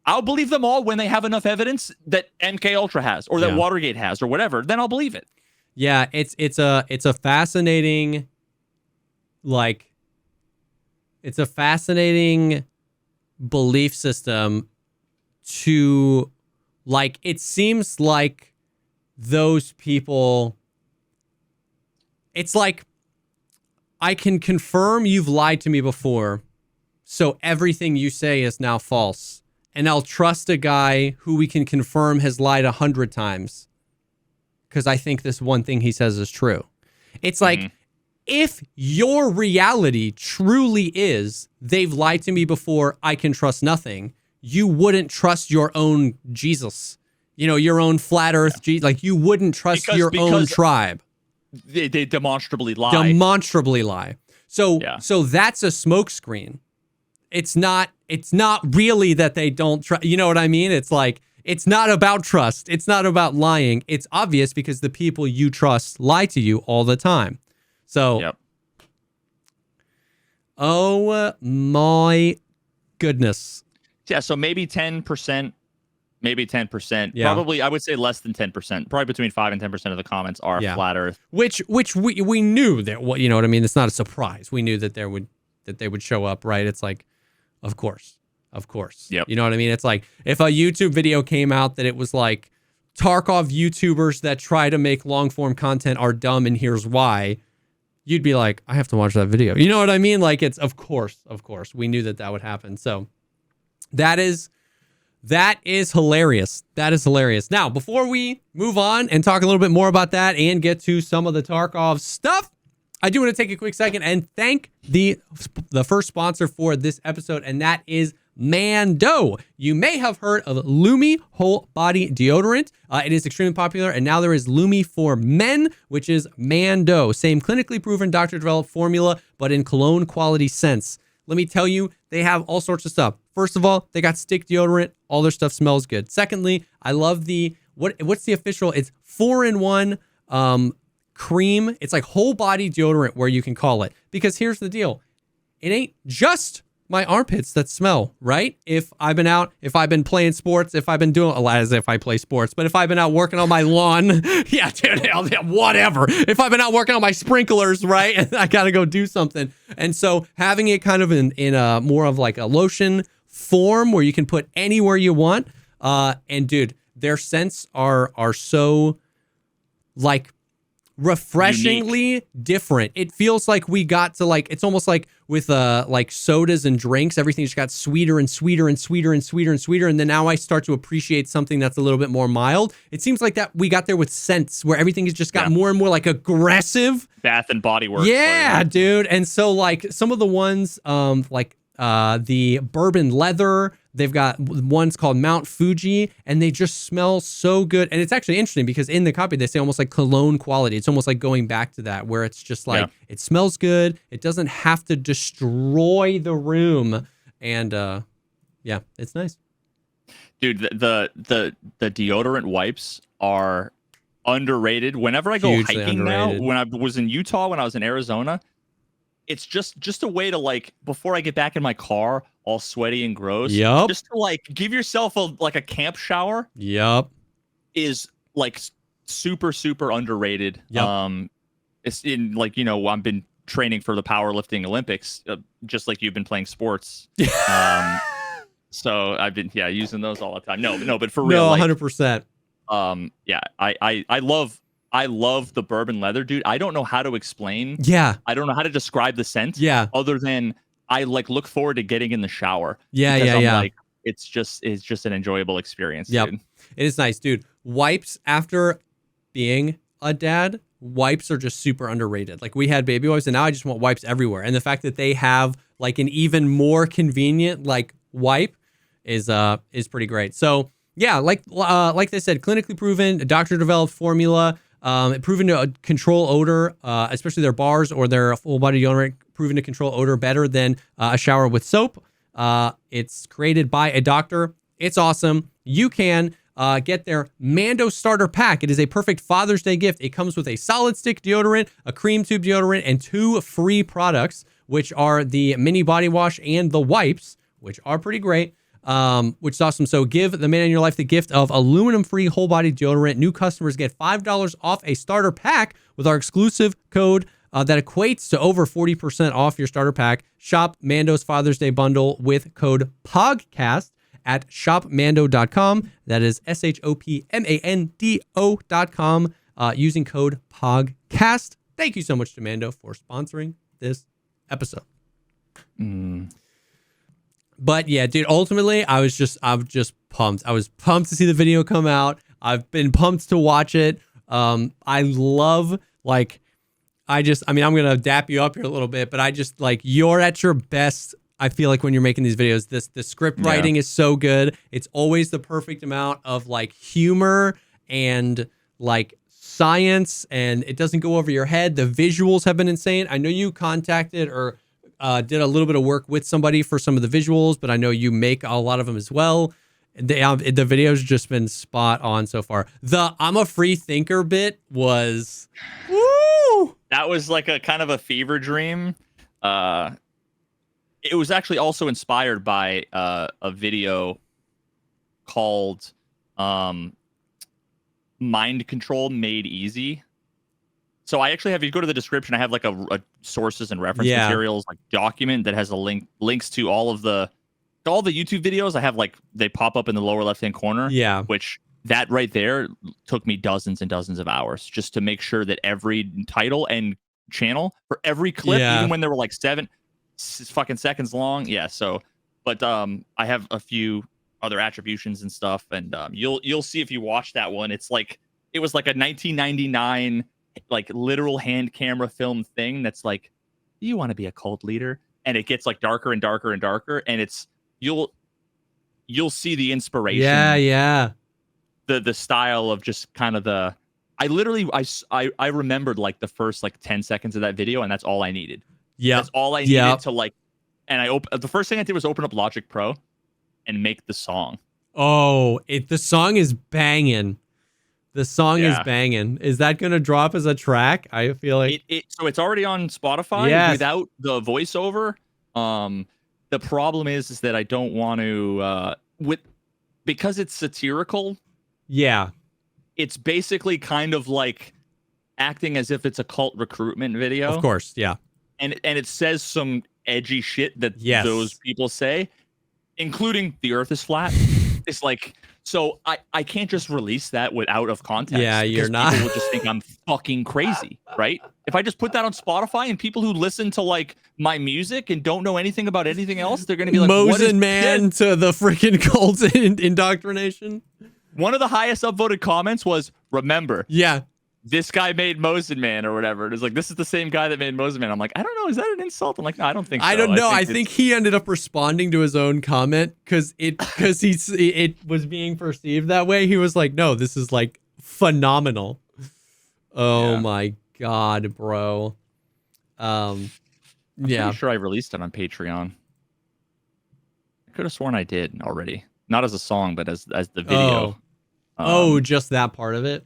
I'll believe them all when they have enough evidence that MK Ultra has or that Watergate has or whatever, then I'll believe it. Yeah, it's a fascinating it's a fascinating belief system to like it seems like those people it's like I can confirm you've lied to me before, so everything you say is now false. And I'll trust a guy who we can confirm has lied 100 times because I think this one thing he says is true. It's like, if your reality truly is they've lied to me before, I can trust nothing, you wouldn't trust your own Jesus, your own flat earth Jesus. Like you wouldn't trust your own tribe. They demonstrably lie. So that's a smokescreen. It's not really that they don't trust. You know what I mean? It's like, it's not about trust. It's not about lying. It's obvious because the people you trust lie to you all the time. So, oh my goodness. Yeah. So maybe 10%, maybe 10%. Yeah. Probably, I would say less than 10%. Probably between 5 and 10% of the comments are flat Earth. Which we knew that. You know what I mean? It's not a surprise. We knew that they would show up, right? It's like, of course. Yep. You know what I mean? It's like if a YouTube video came out that it was like Tarkov YouTubers that try to make long form content are dumb and here's why, you'd be like, I have to watch that video. You know what I mean? Like it's of course. We knew that would happen. So that is hilarious. That is hilarious. Now, before we move on and talk a little bit more about that and get to some of the Tarkov stuff, I do want to take a quick second and thank the first sponsor for this episode, and that is Mando. You may have heard of Lumi Whole Body Deodorant. It is extremely popular, and now there is Lumi for Men, which is Mando. Same clinically proven doctor-developed formula, but in cologne quality scents. Let me tell you, they have all sorts of stuff. First of all, they got stick deodorant. All their stuff smells good. Secondly, I love what's the official? It's 4-in-1 cream. It's like whole body deodorant where you can call it. Because here's the deal. It ain't just my armpits that smell, right? If I've been playing sports, if I've been doing, as if I play sports, but if I've been out working on my lawn, yeah, dude, whatever. If I've been out working on my sprinklers, right? And I got to go do something. And so having it kind of in a more of like a lotion form where you can put anywhere you want. And dude, their scents are so like refreshingly unique. Different. It feels like we got to like, it's almost like with like sodas and drinks, everything just got sweeter and sweeter and sweeter and sweeter and sweeter. And then now I start to appreciate something that's a little bit more mild. It seems like that we got there with scents where everything has just got more and more like aggressive. Bath and Body Works. Yeah, dude. And so like some of the ones like the bourbon leather. They've got ones called Mount Fuji, and they just smell so good. And it's actually interesting because in the copy, they say almost like cologne quality. It's almost like going back to that, where it's just like, it smells good. It doesn't have to destroy the room. And yeah, it's nice. Dude, the deodorant wipes are underrated. Whenever I go Hugely hiking underrated. now, when I was in Utah, when I was in Arizona, it's just a way to, like, before I get back in my car all sweaty and gross, Yup. just to like give yourself a camp shower Yup. is like super underrated. Yep. It's in, like, you know, I've been training for the powerlifting Olympics, just like you've been playing sports. So I've been using those all the time. No, but for real, No, like, 100%. I love the bourbon leather, dude. I don't know how to explain. Yeah. I don't know how to describe the scent. Yeah. Other than I like look forward to getting in the shower. Yeah, because I'm yeah. like, it's just an enjoyable experience. Yep. Dude. It is nice, dude. Wipes after being a dad, wipes are just super underrated. Like, we had baby wipes, and now I just want wipes everywhere. And the fact that they have like an even more convenient like wipe is pretty great. So yeah, like they said, clinically proven, doctor developed formula, proven to control odor, especially their bars or their full body deodorant, proven to control odor better than a shower with soap. It's created by a doctor. It's awesome. You can get their Mando starter pack. It is a perfect Father's Day gift. It comes with a solid stick deodorant, a cream tube deodorant, and 2 free products, which are the mini body wash and the wipes, which are pretty great. Which is awesome. So give the man in your life the gift of aluminum-free whole body deodorant. New customers get $5 off a starter pack with our exclusive code that equates to over 40% off your starter pack. Shop Mando's Father's Day bundle with code POGCAST at shopmando.com. That is shopmando.com using code POGCAST. Thank you so much to Mando for sponsoring this episode. But yeah, dude, ultimately, I'm just pumped. I was pumped to see the video come out. I've been pumped to watch it. I love, like, I'm going to dap you up here a little bit, but I just, like, you're at your best. I feel like when you're making these videos, the script writing is so good. It's always the perfect amount of, like, humor and, like, science, and it doesn't go over your head. The visuals have been insane. I know you contacted or did a little bit of work with somebody for some of the visuals, but I know you make a lot of them as well. The video's just been spot on so far. The I'm a free thinker bit was, woo! That was like a kind of a fever dream. It was actually also inspired by a video called Mind Control Made Easy. So I actually have, if you go to the description, I have like a sources and reference materials like document that has links to all the YouTube videos. I have, like, they pop up in the lower left hand corner. Yeah. Which that right there took me dozens and dozens of hours just to make sure that every title and channel for every clip, even when they were like 7 fucking seconds long. Yeah. So, but I have a few other attributions and stuff, and you'll see if you watch that one. It's like, it was like a 1999 like literal hand camera film thing that's like, do you want to be a cult leader? And it gets like darker and darker and darker, and it's you'll see the inspiration. The style of just kind of the I remembered like the first like 10 seconds of that video, and that's all I needed. That's all I needed to, like, and the first thing I did was open up Logic Pro and make the song. The song is banging. The song is banging. Is that going to drop as a track? I feel like so it's already on Spotify without the voiceover. The problem is that I don't want to because it's satirical. Yeah. It's basically kind of like acting as if it's a cult recruitment video. Of course, yeah. And it says some edgy shit that those people say, including the earth is flat. It's like, so I can't just release that without of context. Yeah, you're not. People will just think I'm fucking crazy, right? If I just put that on Spotify and people who listen to like my music and don't know anything about anything else, they're gonna be like, Mosin man to the freaking cult indoctrination. One of the highest upvoted comments was, remember, this guy made Mosin Man or whatever. It was like, this is the same guy that made Mosin Man. I'm like, I don't know. Is that an insult? I'm like, no, I don't think so. I don't know. I it's- think he ended up responding to his own comment because it was being perceived that way. He was like, no, this is like phenomenal. Oh my God, bro. I'm pretty sure I released it on Patreon. I could have sworn I did already. Not as a song, but as the video. Just that part of it.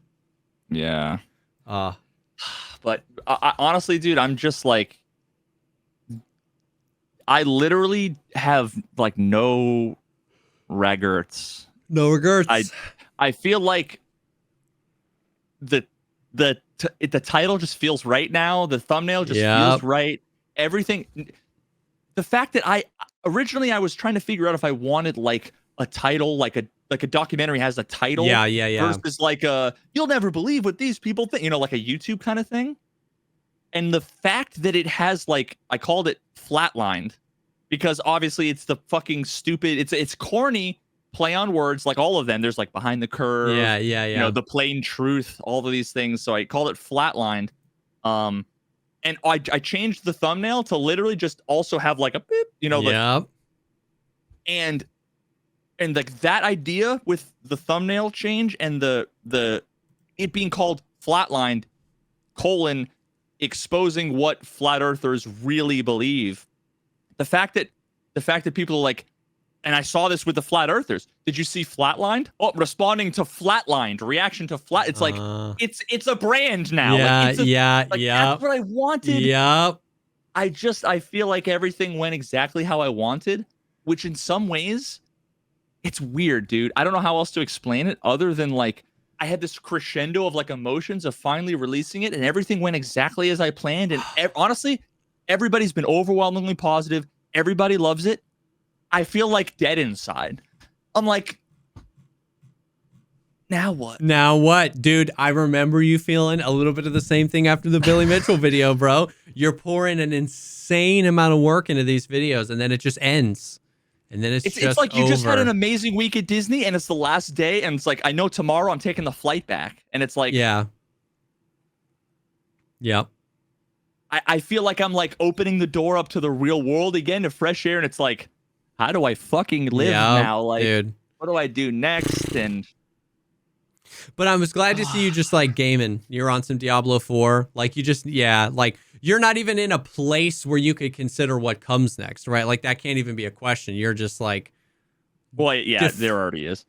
Yeah. But I, honestly, dude, I'm just like, I literally have like no regrets. No regrets. I feel like the title just feels right now. The thumbnail just feels right. Everything. The fact that I was trying to figure out if I wanted like a title, like a documentary has a title. Yeah. Versus like you'll never believe what these people think. You know, like a YouTube kind of thing. And the fact that it has like, I called it flatlined because obviously it's the fucking stupid, it's corny play on words, like all of them. There's like behind the curve, Yeah. you know, the plain truth, all of these things. So I called it flatlined. And I changed the thumbnail to literally just also have like a beep, you know, like, and like that idea with the thumbnail change and the it being called flatlined colon exposing what flat earthers really believe. The fact that people are like, and I saw this with the flat earthers. Did you see flatlined? Oh, responding to flatlined, reaction to flat. It's like it's a brand now. That's what I wanted. Yep. I feel like everything went exactly how I wanted, which in some ways it's weird, dude. I don't know how else to explain it other than like I had this crescendo of like emotions of finally releasing it, and everything went exactly as I planned. And honestly, everybody's been overwhelmingly positive. Everybody loves it. I feel like dead inside. I'm like, now what? Now what? Dude, I remember you feeling a little bit of the same thing after the Billy Mitchell video, bro. You're pouring an insane amount of work into these videos, and then it just ends. And then it's like you over. just had an amazing week at Disney, and it's the last day, and it's like, I know tomorrow I'm taking the flight back. And it's like, yeah. Yep. I feel like I'm like opening the door up to the real world again, to fresh air, and it's like, how do I fucking live now? Like, dude, what do I do next? And but I was glad to see you just like gaming. You're on some Diablo 4. Like you just, like you're not even in a place where you could consider what comes next, right? Like that can't even be a question. You're just like, well, yeah, there already is.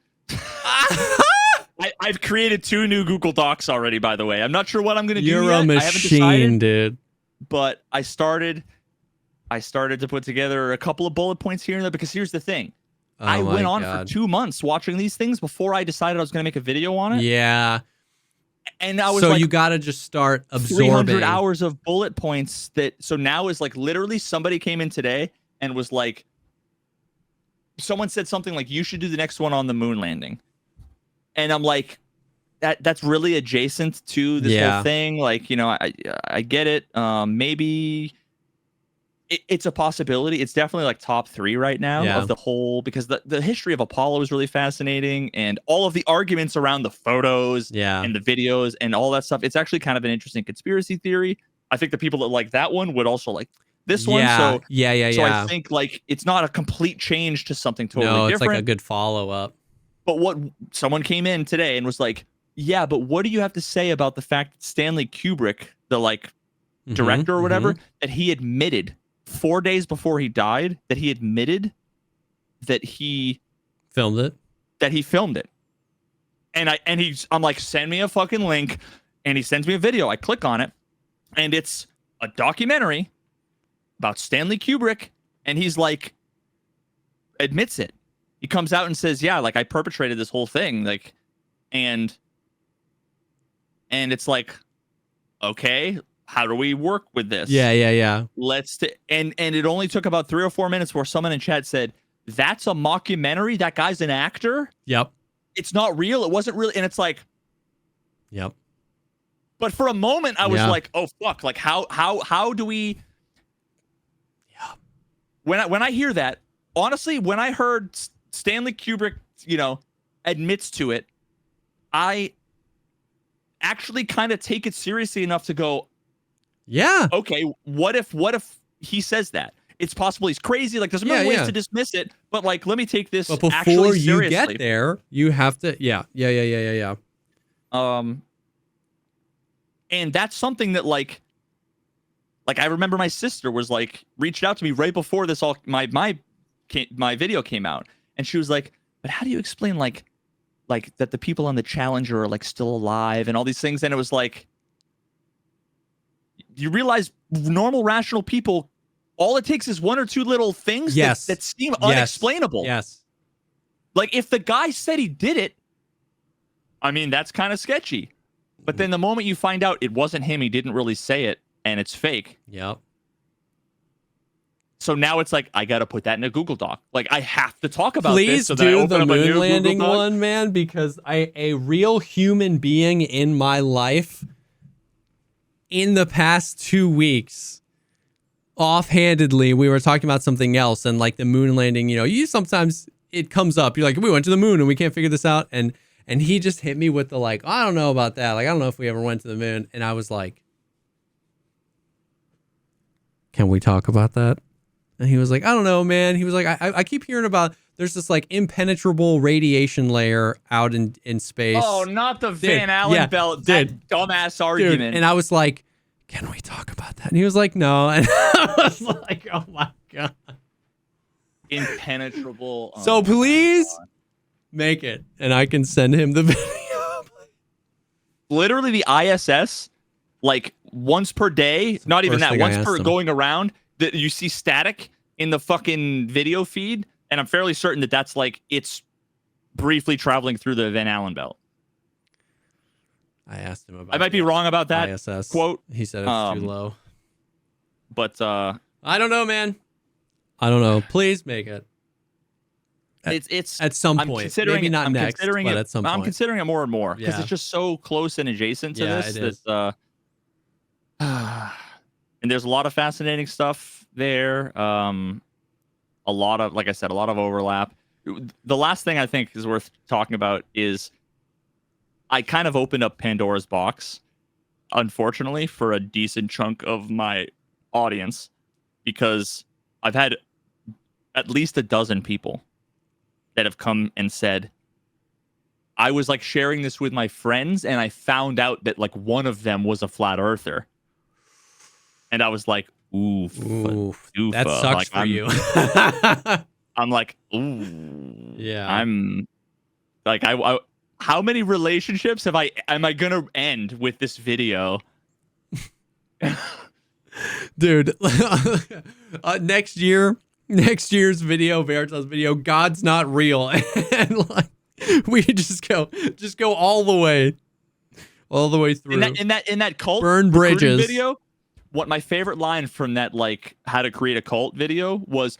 I've created 2 new Google Docs already, by the way. I'm not sure what I'm going to do yet. You're a machine, dude. But I started to put together a couple of bullet points here and there, because here's the thing. I went on for 2 months watching these things before I decided I was going to make a video on it. Yeah. And I was so like, you got to just start absorbing 300 hours of bullet points so now is like literally somebody came in today and was like, someone said something like, you should do the next one on the moon landing. And I'm like, that's really adjacent to this whole thing. Like, you know, I get it. Maybe it's a possibility. It's definitely like top 3 right now of the whole, because the history of Apollo is really fascinating, and all of the arguments around the photos and the videos and all that stuff. It's actually kind of an interesting conspiracy theory. I think the people that like that one would also like this one. So I think like it's not a complete change to something totally different. It's like a good follow up. But what someone came in today and was like, yeah, but what do you have to say about the fact that Stanley Kubrick, the like director or whatever, that he admitted 4 days before he died that he admitted that he filmed it. And I'm like, send me a fucking link, and he sends me a video. I click on it, and it's a documentary about Stanley Kubrick, and he's like, admits it. He comes out and says, yeah, like I perpetrated this whole thing, like, and it's like, okay, how do we work with this? Yeah. And it only took about 3 or 4 minutes where someone in chat said, that's a mockumentary? That guy's an actor? Yep. It's not real. It wasn't real. And it's like, yep. But for a moment, I was like, oh, fuck. Like, how do we... Yeah. When I hear that, honestly, when I heard Stanley Kubrick, you know, admits to it, actually kind of take it seriously enough to go, Yeah. okay, what if he says that? It's possible he's crazy. Like, there's a million ways to dismiss it, but like, let me take this But before actually you seriously. get there, you have to. Yeah. And that's something that like I remember my sister was like reached out to me right before this all my video came out, and she was like, "But how do you explain like that the people on the Challenger are like still alive and all these things?" And it was like, you realize normal rational people, all it takes is one or two little things that seem unexplainable. Yes. Like if the guy said he did it, I mean, that's kind of sketchy. But then the moment you find out it wasn't him, he didn't really say it, and it's fake. Yep. So now it's like, I got to put that in a Google Doc. Like, I have to talk about Please this. So that I do open the up a new moon landing Google Doc. one, man, because a real human being in my life in the past 2 weeks, offhandedly, we were talking about something else, and like the moon landing, you sometimes it comes up. You're like, we went to the moon and we can't figure this out. And he just hit me with the like, I don't know about that. Like, I don't know if we ever went to the moon. And I was like, can we talk about that? And he was like, I don't know, man. He was like, I keep hearing about there's this like impenetrable radiation layer out in space. Oh, not the Van Allen belt. That dumbass argument. And I was like, can we talk about that? And he was like, no. And I was like, oh my God. Impenetrable. Oh so please make it. And I can send him the video. Literally the ISS, like once per day, not even that, once per going around, that you see static in the fucking video feed. And I'm fairly certain that that's like, it's briefly traveling through the Van Allen belt. I asked him about I might be wrong about that ISS quote. He said it's too low. But I don't know, man. I don't know. Please make it. It's at some point. Maybe not next, but at some point. I'm considering it more and more because it's just so close and adjacent to this. And there's a lot of fascinating stuff there. A lot of, like I said, a lot of overlap. The last thing I think is worth talking about is I kind of opened up Pandora's box, unfortunately, for a decent chunk of my audience, because I've had at least a dozen people that have come and said, I was like sharing this with my friends and I found out that like one of them was a flat earther. And I was like, oof. That sucks like, for you. I'm like, ooh. Yeah. I'm like, I how many relationships am I gonna end with this video? Dude, next year's video, Veritas video, God's not real. And like we just go all the way through. In that cult burn bridges video. What my favorite line from that like how to create a cult video was,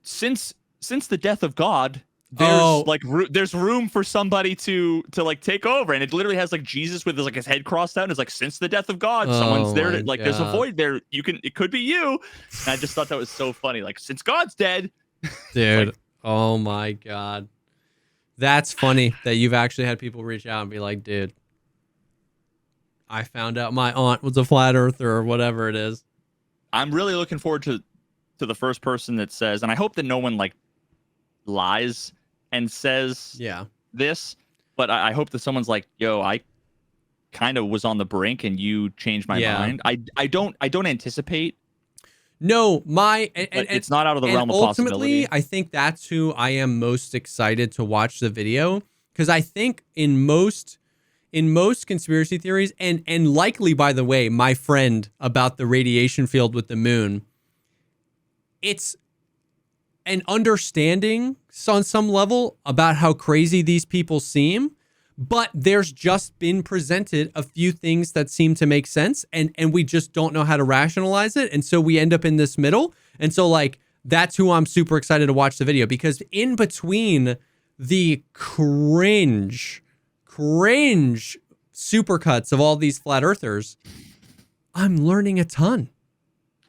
since the death of God, there's room for somebody to like take over, and it literally has like Jesus with his head crossed out, and it's like, since the death of God, someone's there to, like, there's a void there. It could be you. And I just thought that was so funny. Like, since God's dead, dude. Like, oh my God, that's funny that you've actually had people reach out and be like, dude, I found out my aunt was a flat earther or whatever it is. I'm really looking forward to the first person that says, and I hope that no one like lies and says this, but I hope that someone's like, yo, I kind of was on the brink and you changed my mind. I don't anticipate. No, it's not out of the realm of ultimately, possibility. I think that's who I am most excited to watch the video, because I think in most conspiracy theories, and likely, by the way, my friend about the radiation field with the moon, it's an understanding on some level about how crazy these people seem, but there's just been presented a few things that seem to make sense, and we just don't know how to rationalize it, and so we end up in this middle. And so like that's who I'm super excited to watch the video, because in between the cringe supercuts of all these flat earthers, I'm learning a ton.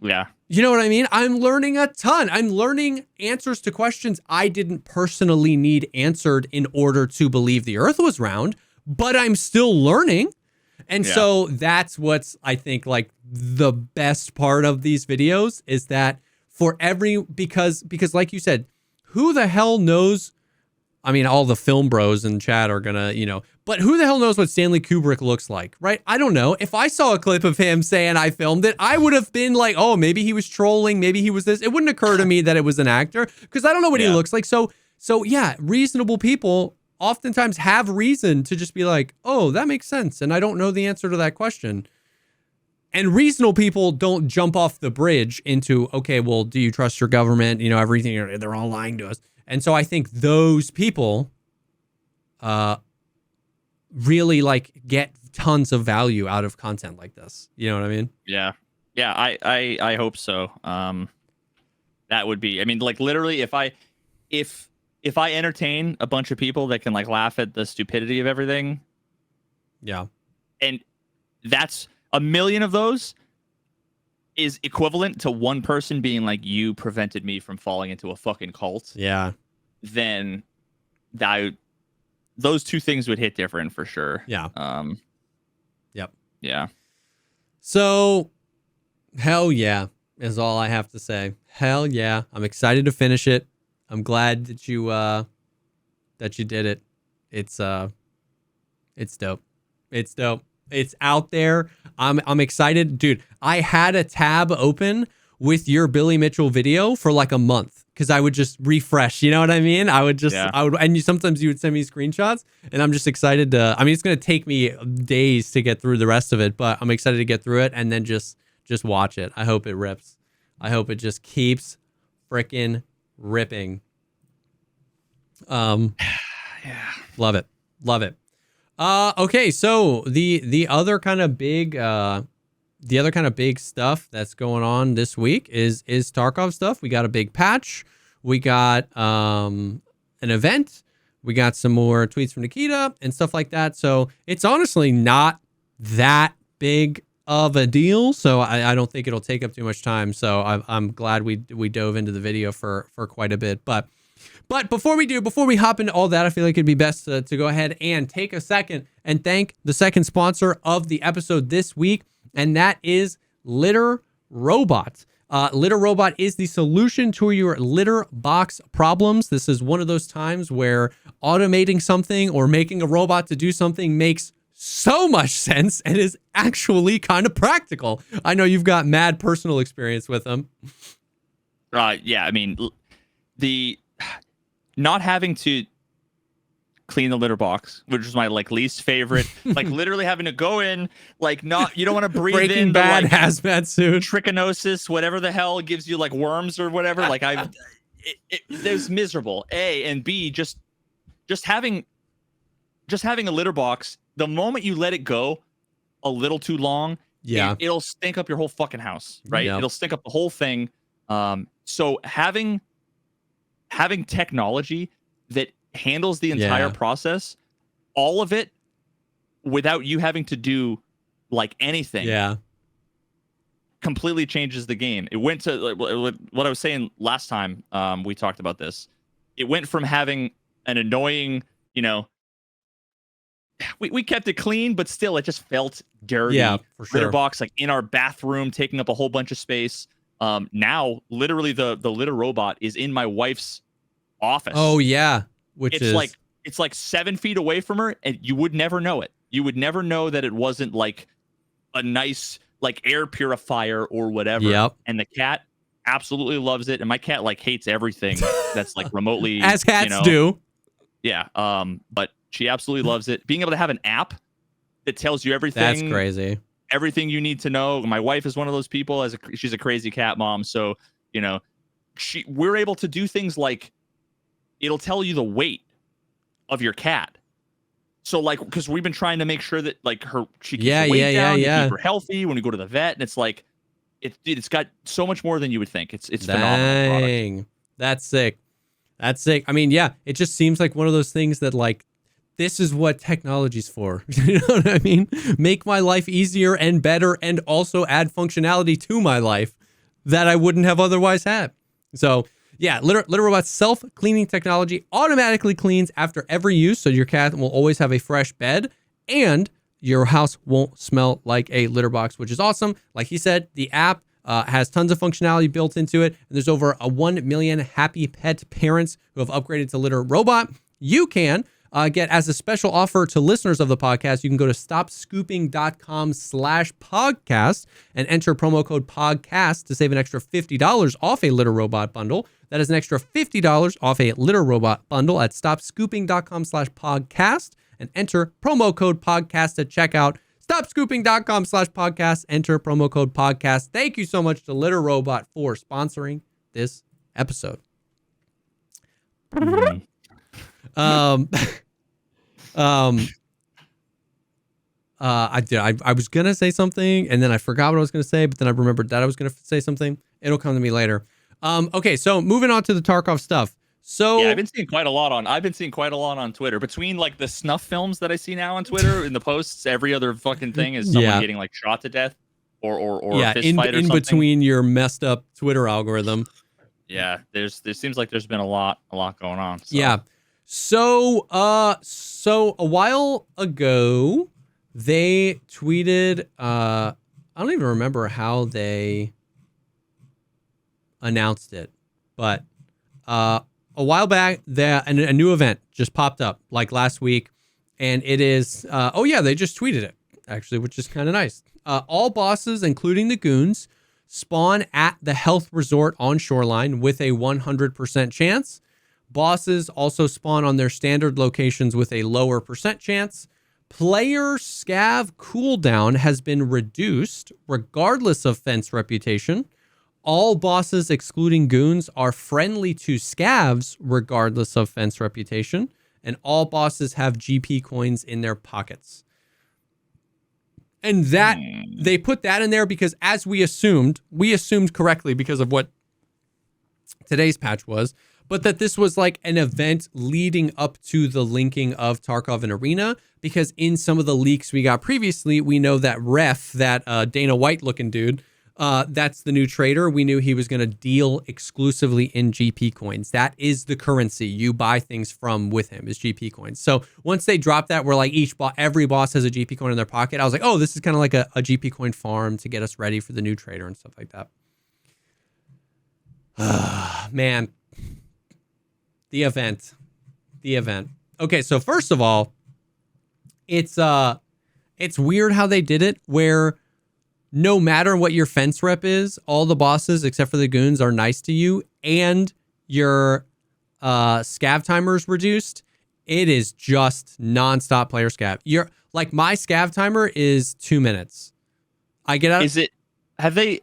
Yeah. You know what I mean? I'm learning a ton. I'm learning answers to questions I didn't personally need answered in order to believe the earth was round, but I'm still learning. And Yeah. so that's what's, I think, like the best part of these videos is that because like you said, who the hell knows? I mean, all the film bros in chat are gonna, but who the hell knows what Stanley Kubrick looks like, right? I don't know. If I saw a clip of him saying I filmed it, I would have been like, oh, maybe he was trolling, maybe he was this. It wouldn't occur to me that it was an actor because I don't know what he looks like. So yeah, reasonable people oftentimes have reason to just be like, oh, that makes sense, and I don't know the answer to that question. And reasonable people don't jump off the bridge into, okay, well, do you trust your government? Everything, they're all lying to us. And so I think those people really like get tons of value out of content like this. You know what I mean? Yeah. Yeah, I hope so. That would be, I mean, like literally if I entertain a bunch of people that can like laugh at the stupidity of everything. Yeah. And that's a million of those is equivalent to one person being like, you prevented me from falling into a fucking cult. Yeah. Then those two things would hit different for sure. Yeah. Yep. Yeah. So hell yeah is all I have to say. Hell yeah. I'm excited to finish it. I'm glad that you did it. It's dope. It's dope. It's out there. I'm excited. Dude, I had a tab open with your Billy Mitchell video for like a month because I would just refresh. You know what I mean? Sometimes you would send me screenshots, and I'm just excited to. I mean, it's gonna take me days to get through the rest of it, but I'm excited to get through it and then just watch it. I hope it rips. I hope it just keeps freaking ripping. Yeah. Love it. Okay, so the other kind of big stuff that's going on this week is Tarkov stuff. We got a big patch. We got an event. We got some more tweets from Nikita and stuff like that. So it's honestly not that big of a deal. So I don't think it'll take up too much time. So I'm glad we dove into the video for quite a bit. But before we hop into all that, I feel like it'd be best to go ahead and take a second and thank the second sponsor of the episode this week, and that is Litter Robot. Litter Robot is the solution to your litter box problems. This is one of those times where automating something or making a robot to do something makes so much sense and is actually kind of practical. I know you've got mad personal experience with them. Yeah, I mean, the not having to clean the litter box, which is my like least favorite, like literally having to go in, like you don't want to breathe Breaking in Bad the, like, hazmat suit, trichinosis, whatever the hell gives you like worms or whatever. Like it's miserable. A and B, just having a litter box. The moment you let it go a little too long, it'll stink up your whole fucking house, right? Yep. It'll stink up the whole thing. So having technology that handles the entire process, all of it, without you having to do like anything, completely changes the game. It went to what I was saying last time we talked about this. It went from having an annoying, we kept it clean, but still it just felt dirty. Yeah, for sure. Litter box like in our bathroom, taking up a whole bunch of space. Now literally the litter robot is in my wife's office. Oh yeah, it's like 7 feet away from her, and you would never know it. You would never know that it wasn't like a nice like air purifier or whatever. Yep. And the cat absolutely loves it, and my cat like hates everything that's like remotely as cats do. Yeah. But she absolutely loves it. Being able to have an app that tells you everything. That's crazy. Everything you need to know. My wife is one of those people. She's a crazy cat mom, so we're able to do things like it'll tell you the weight of your cat. So like, because we've been trying to make sure that like she keeps her weight down, to keep her healthy when we go to the vet, and it's like it's got so much more than you would think. It's phenomenal product. That's sick. I mean, yeah, it just seems like one of those things that like, this is what technology's for. You know what I mean? Make my life easier and better, and also add functionality to my life that I wouldn't have otherwise had. So yeah, Litter Robot's self-cleaning technology automatically cleans after every use, so your cat will always have a fresh bed and your house won't smell like a litter box, which is awesome. Like he said, the app has tons of functionality built into it, and there's over 1 million happy pet parents who have upgraded to Litter Robot. You can get, as a special offer to listeners of the podcast, you can go to stopscooping.com/podcast and enter promo code podcast to save an extra $50 off a Litter Robot bundle. That is an extra $50 off a Litter Robot bundle at stopscooping.com/podcast and enter promo code podcast at checkout. Stopscooping.com/podcast, enter promo code podcast. Thank you so much to Litter Robot for sponsoring this episode. I was gonna say something and then I forgot what I was gonna say, but then I remembered that I was gonna say something. It'll come to me later. Okay, so moving on to the Tarkov stuff. So yeah, I've been seeing quite a lot on Twitter. Between like the snuff films that I see now on Twitter in the posts, every other fucking thing is someone getting like shot to death or a fist fight or in something. between your messed up Twitter algorithm. Yeah, there seems like there's been a lot going on. So. Yeah. So a while ago they tweeted I don't even remember how they announced it, but a while back, a new event just popped up like last week, and it is they just tweeted it actually, which is kind of nice. All bosses, including the goons, spawn at the health resort on Shoreline with a 100% chance. Bosses also spawn on their standard locations with a lower percent chance. Player scav cooldown has been reduced regardless of fence reputation. All bosses, excluding goons, are friendly to scavs regardless of fence reputation, and all bosses have GP coins in their pockets. And that they put that in there because, as we assumed correctly because of what today's patch was, but that this was like an event leading up to the linking of Tarkov and Arena, because in some of the leaks we got previously, we know that Ref, that Dana White looking dude, that's the new trader. We knew he was going to deal exclusively in GP coins. That is the currency you buy things from with him, is GP coins. So once they dropped that, where like every boss has a GP coin in their pocket, I was like, oh, this is kind of like a GP coin farm to get us ready for the new trader and stuff like that. Man, the event. Okay, so first of all, it's weird how they did it, where no matter what your fence rep is, all the bosses, except for the goons, are nice to you, and your scav timer is reduced. It is just nonstop player scav. My scav timer is 2 minutes. I get out. Have they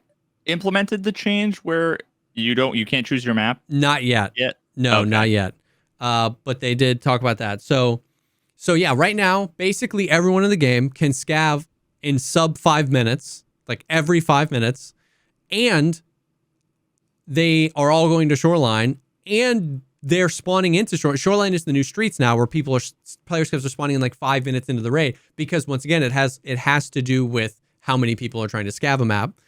implemented the change where you can't choose your map? Not yet. No, okay. Not yet. But they did talk about that. So yeah, right now, basically everyone in the game can scav in sub 5 minutes. Like every 5 minutes, and they are all going to Shoreline, and they're spawning into Shoreline. Shoreline is the new streets now, where player scavs are spawning in like 5 minutes into the raid, because once again, it has to do with how many people are trying to scav a map,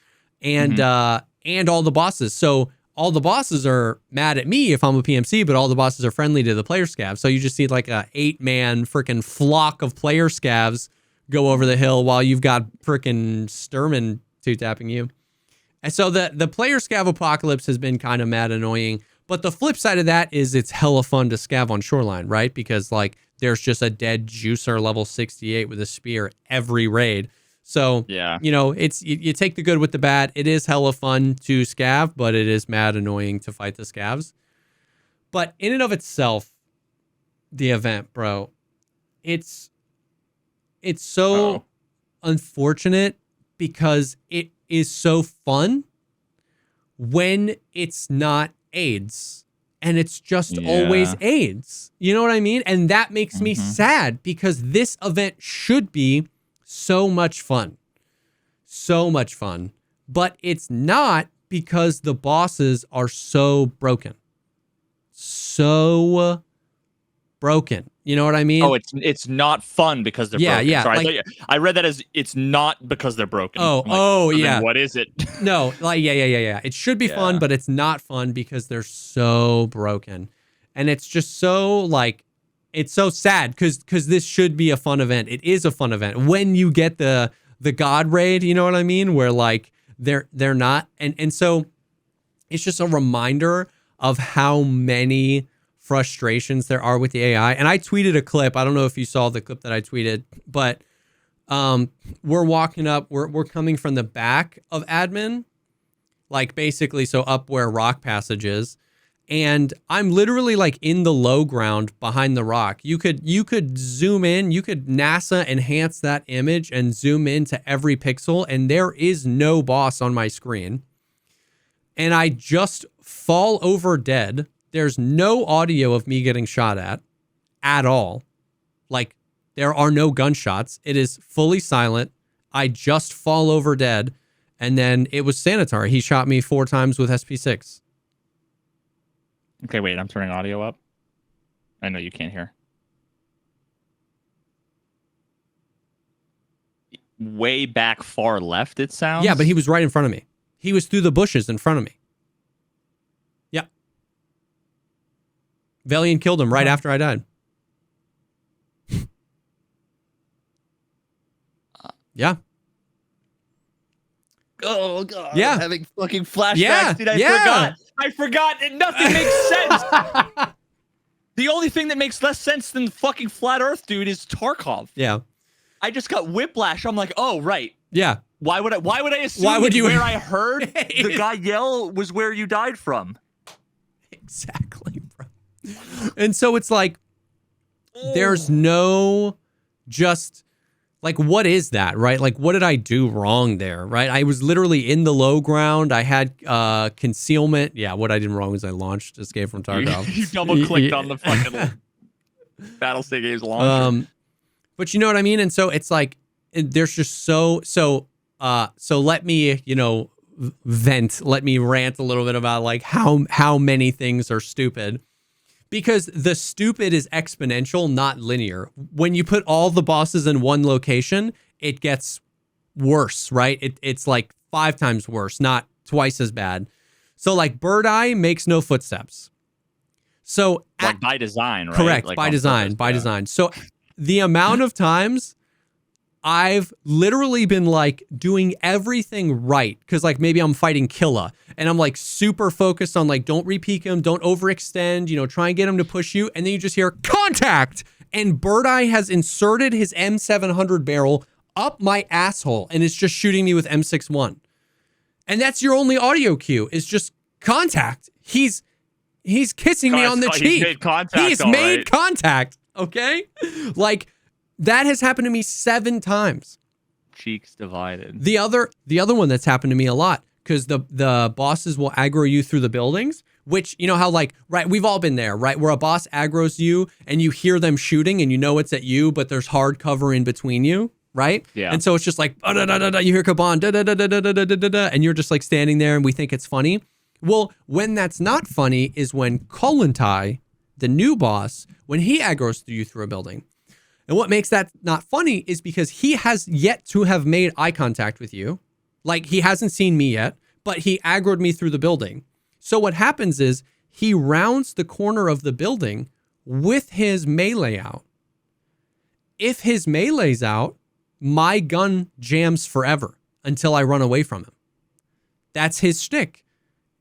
and all the bosses. So all the bosses are mad at me if I'm a PMC, but all the bosses are friendly to the player scav. So you just see like a 8-man freaking flock of player scavs go over the hill while you've got frickin' Sturman two-tapping you. And so the player scav apocalypse has been kind of mad annoying, but the flip side of that is it's hella fun to scav on Shoreline, right? Because like there's just a dead juicer level 68 with a spear every raid. So, yeah, it's you take the good with the bad. It is hella fun to scav, but it is mad annoying to fight the scavs. But in and of itself, the event, bro, it's so unfortunate because it is so fun when it's not AIDS, and it's just always AIDS. You know what I mean? And that makes me sad, because this event should be so much fun, but it's not, because the bosses are so broken. You know what I mean? Oh, it's not fun because they're broken. Yeah. Sorry, I read that as it's not because they're broken. Yeah. What is it? No, yeah. It should be fun, but it's not fun because they're so broken. And it's just so like it's so sad because this should be a fun event. It is a fun event when you get the God raid, you know what I mean? Where like they're not, and so it's just a reminder of how many frustrations there are with the AI. And I tweeted a clip. I don't know if you saw the clip that I tweeted, but we're walking up. We're coming from the back of admin, like basically so up where rock passage is. And I'm literally like in the low ground behind the rock. You could zoom in, you could NASA enhance that image and zoom into every pixel, and there is no boss on my screen. And I just fall over dead. There's no audio of me getting shot at all. Like there are no gunshots. It is fully silent. I just fall over dead. And then it was Sanitar. He shot me 4 times with SP6. Okay, wait, I'm turning audio up. I know you can't hear. Way back far left, it sounds. Yeah, but he was right in front of me. He was through the bushes in front of me. Yeah. Valiant killed him right after I died. Yeah. Oh, God. Yeah. I'm having fucking flashbacks. Yeah. Dude, I forgot. Nothing makes sense. The only thing that makes less sense than fucking flat Earth, dude, is Tarkov. Yeah. I just got whiplash. I'm like, oh, right. Yeah. Why would I assume where I heard the guy yell was where you died from? Exactly, bro. And so it's like, there's no just... Like, what is that, right? Like, what did I do wrong there, right? I was literally in the low ground. I had concealment. Yeah, what I did wrong was I launched Escape from Tarkov. You double-clicked on the fucking Battlestate Games launcher. But you know what I mean? And so it's like, there's just so let me, vent. Let me rant a little bit about, like, how many things are stupid. Because the stupid is exponential, not linear. When you put all the bosses in one location, it gets worse, right? It's like 5 times worse, not twice as bad. So like Bird Eye makes no footsteps. So like by design, right? Correct, like by design. So the amount of times I've literally been like doing everything right because like maybe I'm fighting Killa and I'm like super focused on like don't re-peek him, don't overextend, try and get him to push you, and then you just hear contact and Bird Eye has inserted his M700 barrel up my asshole and is just shooting me with M61. And that's your only audio cue is just contact. He's kissing me on the cheek. He's made contact. He's made contact. Okay? Like that has happened to me 7 times. Cheeks divided. The other one that's happened to me a lot, because the bosses will aggro you through the buildings, which, you know how like, right, we've all been there, right? Where a boss aggroes you and you hear them shooting and you know it's at you, but there's hard cover in between you, right? Yeah. And so it's just like, you hear Kaban, and you're just like standing there and we think it's funny. Well, when that's not funny is when Kollontai, the new boss, when he aggroes you through a building. And what makes that not funny is because he has yet to have made eye contact with you. Like, he hasn't seen me yet, but he aggroed me through the building. So what happens is he rounds the corner of the building with his melee out. If his melee's out, my gun jams forever until I run away from him. That's his shtick.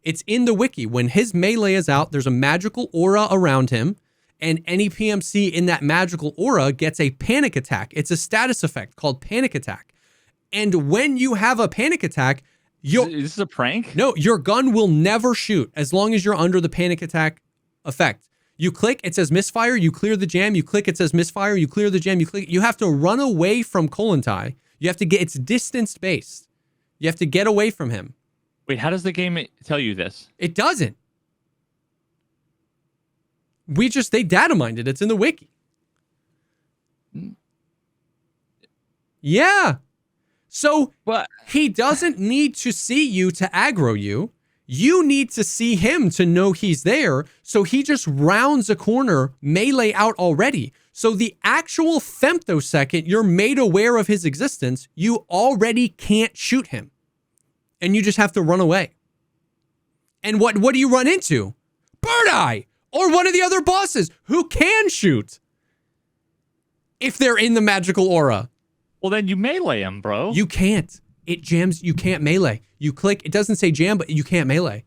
It's in the wiki. When his melee is out, there's a magical aura around him, and any PMC in that magical aura gets a panic attack. It's a status effect called panic attack. And when you have a panic attack, is this a prank? No, your gun will never shoot as long as you're under the panic attack effect. You click, it says misfire, you clear the jam. You click, it says misfire, you clear the jam. You click, you have to run away from Kollontai. You have to get, it's distance based. You have to get away from him. Wait, how does the game tell you this? It doesn't. They data mined it. It's in the wiki. Yeah. So he doesn't need to see you to aggro you. You need to see him to know he's there. So he just rounds a corner, melee out already. So the actual femtosecond you're made aware of his existence, you already can't shoot him. And you just have to run away. And what do you run into? Bird Eye! Or one of the other bosses who can shoot. if they're in the magical aura. Well, then you melee him, bro. You can't. It jams. You can't melee. You click. It doesn't say jam, but you can't melee.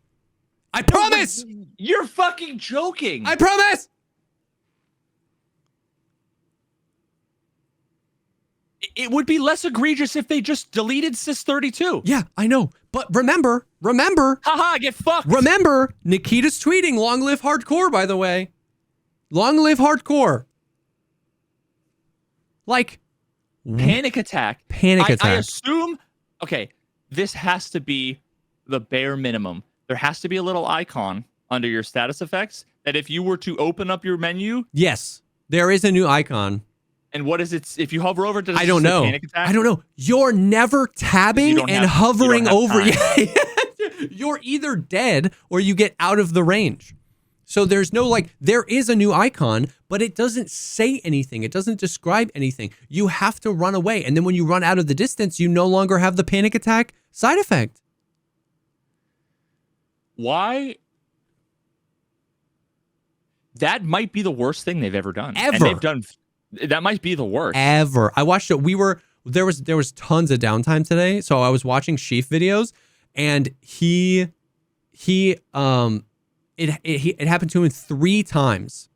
I promise. You're fucking joking. I promise. It would be less egregious if they just deleted Sys32. Yeah, I know. But remember. Haha, get fucked. Remember, Nikita's tweeting, long live hardcore, by the way. Long live hardcore. Like, Panic attack. Panic attack. I assume, okay, this has to be the bare minimum. There has to be a little icon under your status effects that if you were to open up your menu. Yes, there is a new icon. And what is it? If you hover over, does it I don't know. Panic attack? I don't know. You're never tabbing and hovering over. You're either dead or you get out of the range. So there's no like, there is a new icon, but it doesn't say anything. It doesn't describe anything. You have to run away. And then when you run out of the distance, you no longer have the panic attack side effect. Why? That might be the worst thing they've ever done. Ever. And they've done. That might be the worst. Ever. I watched it. There was tons of downtime today. So I was watching Sheaf videos and it happened to him 3 times.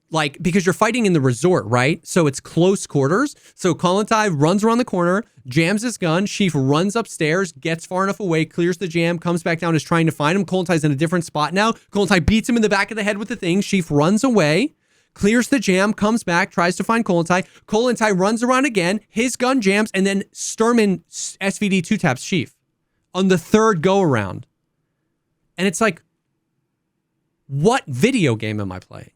Like, because you're fighting in the resort, right? So it's close quarters. So Kollontai runs around the corner, jams his gun. Sheaf runs upstairs, gets far enough away, clears the jam, comes back down, is trying to find him. Kollontaj's in a different spot now. Kollontai beats him in the back of the head with the thing. Sheaf runs away, clears the jam, comes back, tries to find Kollontai. Kollontai runs around again. His gun jams, and then Sturman SVD 2-taps Sheaf on the 3rd go-around. And it's like, what video game am I playing?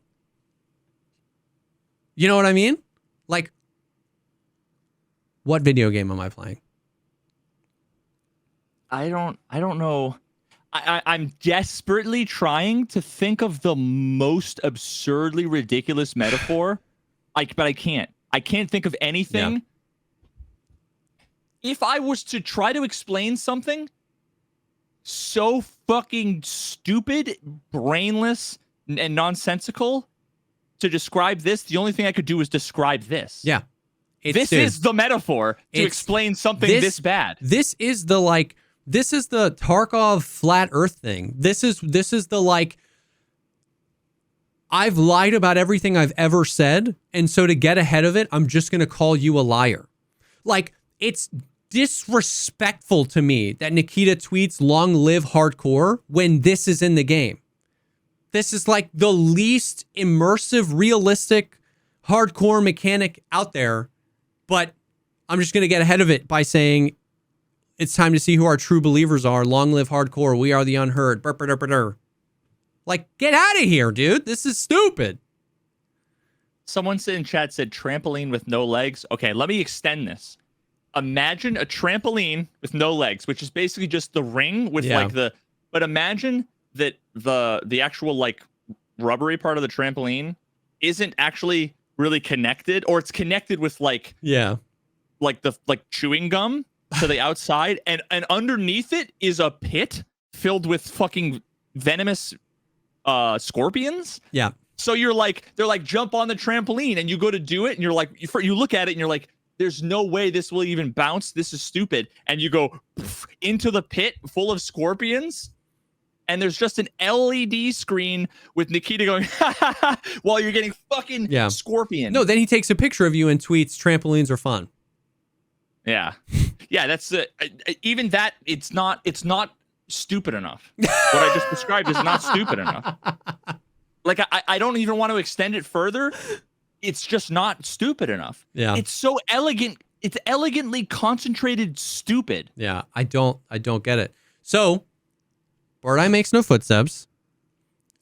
You know what I mean? Like, what video game am I playing? I don't know. I'm desperately trying to think of the most absurdly ridiculous metaphor. But I can't. I can't think of anything. Yeah. If I was to try to explain something so fucking stupid, brainless, and nonsensical to describe this, the only thing I could do is describe this. Yeah. This is the metaphor to explain something this bad. This is the Tarkov flat earth thing. This is the like, I've lied about everything I've ever said, and so to get ahead of it, I'm just going to call you a liar. Like, it's disrespectful to me that Nikita tweets long live hardcore when this is in the game. This is like the least immersive, realistic, hardcore mechanic out there. But I'm just going to get ahead of it by saying it's time to see who our true believers are. Long live hardcore. We are the unheard. Like, get out of here, dude. This is stupid. Someone in chat said trampoline with no legs. Okay, let me extend this. Imagine a trampoline with no legs, which is basically just the ring with but imagine that the actual like rubbery part of the trampoline isn't actually really connected, or it's connected with like chewing gum to the outside, and underneath it is a pit filled with fucking venomous scorpions. Yeah. So they're like jump on the trampoline, and you go to do it, and you're like, you look at it and you're like, there's no way this will even bounce. This is stupid. And you go into the pit full of scorpions. And there's just an LED screen with Nikita going while you're getting fucking scorpion. No, then he takes a picture of you and tweets, trampolines are fun. Yeah. Yeah, that's even that, it's not stupid enough. What I just described is not stupid enough. Like, I don't even want to extend it further. It's just not stupid enough. Yeah. It's so elegant. It's elegantly concentrated stupid. Yeah, I don't get it. So, Bird Eye makes no footsteps.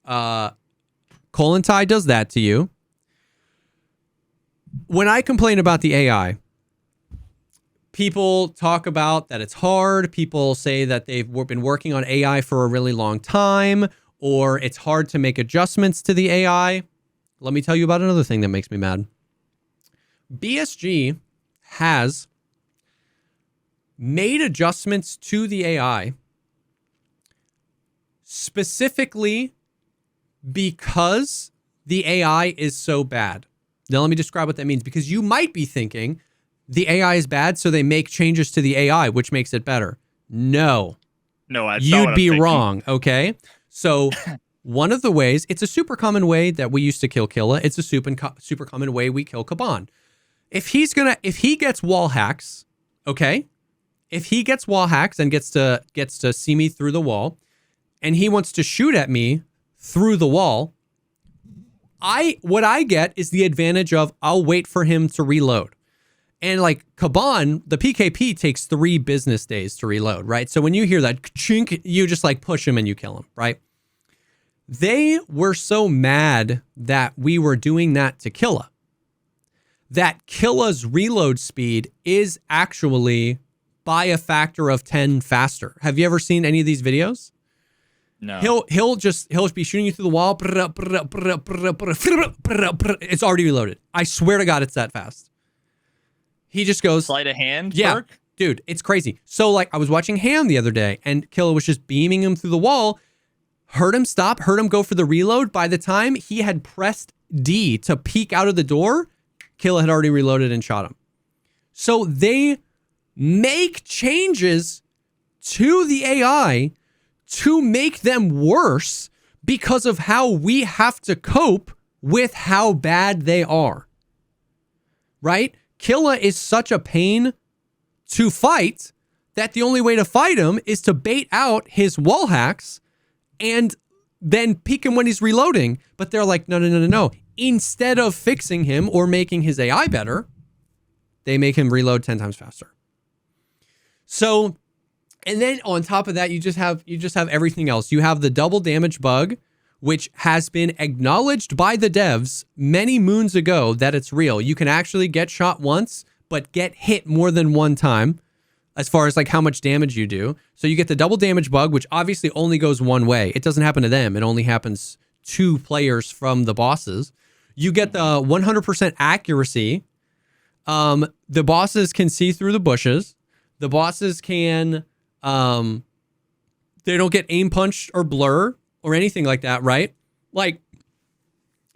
Kollontai does that to you. When I complain about the AI, people talk about that it's hard. People say that they've been working on AI for a really long time, or it's hard to make adjustments to the AI. Let me tell you about another thing that makes me mad. BSG has made adjustments to the AI specifically because the AI is so bad. Now let me describe what that means, because you might be thinking the AI is bad, so they make changes to the AI, which makes it better. No, No, that's not you'd what I'm be thinking. wrong. Okay, so one of the ways, it's a super common way that we used to kill Killa. It's a super common way we kill Kaban. If he gets wall hacks, okay, if he gets wall hacks and gets to see me through the wall, and he wants to shoot at me through the wall, what I get is the advantage of I'll wait for him to reload. And like Kaban, the PKP takes 3 business days to reload, right? So when you hear that chink, you just like push him and you kill him, right? They were so mad that we were doing that to Killa, that Killa's reload speed is actually by a factor of 10 faster. Have you ever seen any of these videos? No. He'll just be shooting you through the wall. It's already reloaded. I swear to God, it's that fast. He just goes Sleight of hand. Yeah, Perk? dude, it's crazy. So like I was watching Ham the other day, and Killa was just beaming him through the wall. Heard him stop. Heard him go for the reload. By the time he had pressed D to peek out of the door, Killa had already reloaded and shot him. So they make changes to the AI to make them worse because of how we have to cope with how bad they are. Right? Killa is such a pain to fight that the only way to fight him is to bait out his wall hacks and then peek him when he's reloading. But they're like, no. Instead of fixing him or making his AI better, they make him reload 10 times faster. So, and then on top of that, you just have everything else. You have the double damage bug, which has been acknowledged by the devs many moons ago that it's real. You can actually get shot once, but get hit more than one time as far as like how much damage you do. So you get the double damage bug, which obviously only goes one way. It doesn't happen to them. It only happens 2 players from the bosses. You get the 100% accuracy. The bosses can see through the bushes. The bosses can, they don't get aim punched or blur or anything like that, right? Like,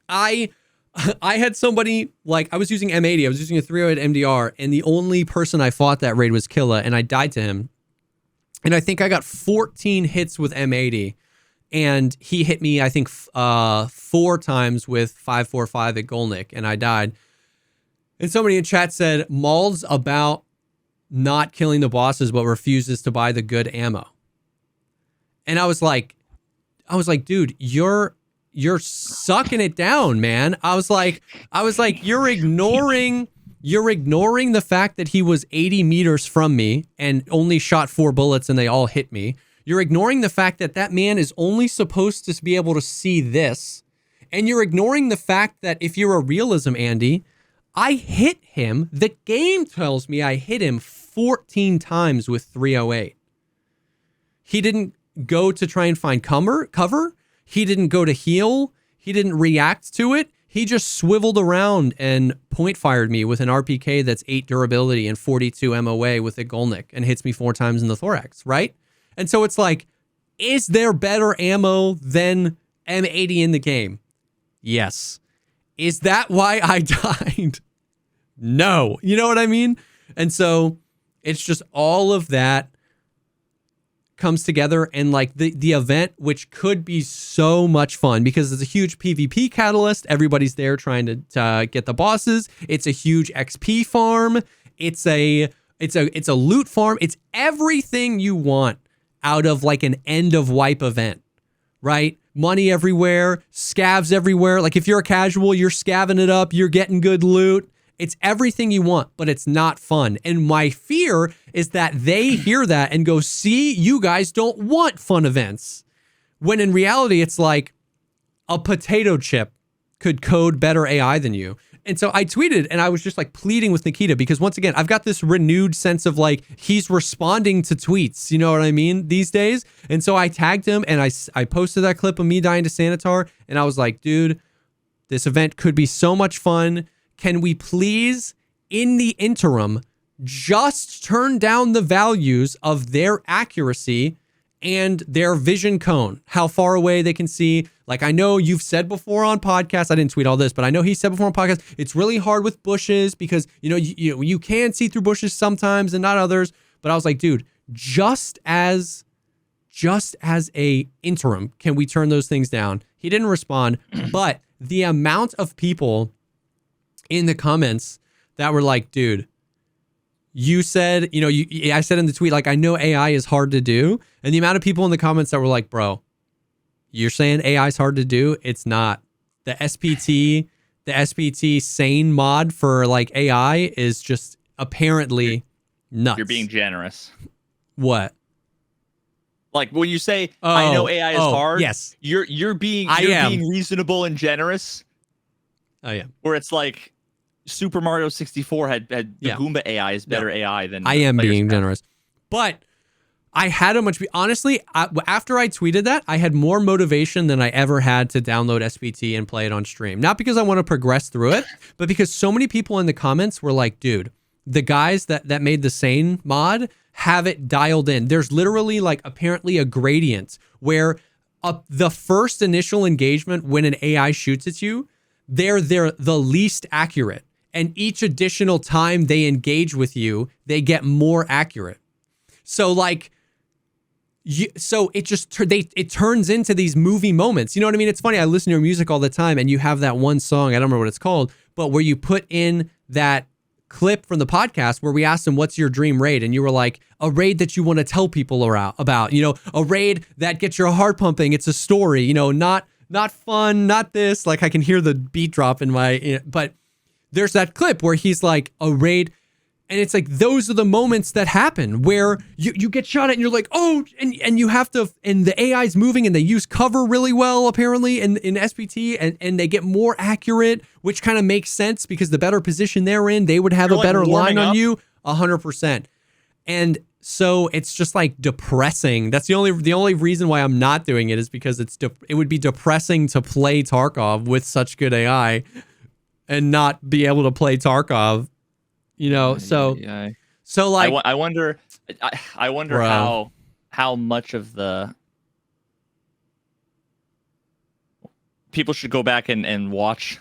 I had somebody, like, I was using M80. I was using a 308 MDR, and the only person I fought that raid was Killa, and I died to him. And I think I got 14 hits with M80, and he hit me, I think, 4 times with 545 at Golnick, and I died. And somebody in chat said, Maul's about not killing the bosses, but refuses to buy the good ammo. And I was like, dude, you're sucking it down, man. I was like, you're ignoring the fact that he was 80 meters from me and only shot 4 bullets and they all hit me. You're ignoring the fact that that man is only supposed to be able to see this. And you're ignoring the fact that if you're a realism, Andy, I hit him. The game tells me I hit him 14 times with 308. He didn't go to try and find cover. He didn't go to heal. He didn't react to it. He just swiveled around and point fired me with an RPK that's 8 durability and 42 MOA with a Golnick and hits me 4 times in the thorax, right? And so it's like, is there better ammo than M80 in the game? Yes. Is that why I died? No. You know what I mean? And so it's just all of that comes together, and like the event, which could be so much fun because it's a huge PvP catalyst. Everybody's there trying to get the bosses. It's a huge XP farm. It's a loot farm. It's everything you want out of like an end of wipe event, right? Money everywhere, scavs everywhere. Like if you're a casual, you're scavving it up, you're getting good loot. It's everything you want, but it's not fun. And my fear is that they hear that and go, see, you guys don't want fun events. When in reality, it's like a potato chip could code better AI than you. And so I tweeted and I was just like pleading with Nikita because once again, I've got this renewed sense of like, he's responding to tweets. You know what I mean? These days. And so I tagged him and I posted that clip of me dying to Sanitar. And I was like, dude, this event could be so much fun. Can we please, in the interim, just turn down the values of their accuracy and their vision cone, how far away they can see. Like, I know you've said before on podcasts, I didn't tweet all this, but I know he said before on podcasts, it's really hard with bushes because, you can see through bushes sometimes and not others. But I was like, dude, just as a interim, can we turn those things down? He didn't respond, but the amount of people in the comments that were like, dude, you said, I said in the tweet, like, I know AI is hard to do. And the amount of people in the comments that were like, bro, you're saying AI is hard to do? It's not. The SPT sane mod for like AI is just apparently nuts. You're being generous. What? Like when you say, I know AI is hard. Yes. You're being reasonable and generous. I am. Where it's like Super Mario 64 had the Goomba AI is better AI than I am being generous. But I had honestly, after I tweeted that, I had more motivation than I ever had to download SPT and play it on stream. Not because I want to progress through it, but because so many people in the comments were like, dude, the guys that made the sane mod have it dialed in. There's literally like apparently a gradient where the first initial engagement when an AI shoots at you, they're the least accurate. And each additional time they engage with you, they get more accurate. So like, so it turns into these movie moments. You know what I mean? It's funny. I listen to your music all the time, and you have that one song. I don't remember what it's called, but where you put in that clip from the podcast where we asked him, "What's your dream raid?" And you were like, "A raid that you want to tell people about. A raid that gets your heart pumping. It's a story. Not fun, not this." Like I can hear the beat drop in my. But there's that clip where he's like, "A raid." And it's like, those are the moments that happen where you get shot at and you're like, oh, and you have to, and the AI's moving and they use cover really well, apparently, in SPT, and they get more accurate, which kind of makes sense because the better position they're in, they would have a better line on you, 100%. And so it's just like depressing. That's the only reason why I'm not doing it is because it would be depressing to play Tarkov with such good AI and not be able to play Tarkov. So like I wonder how much of the people should go back and watch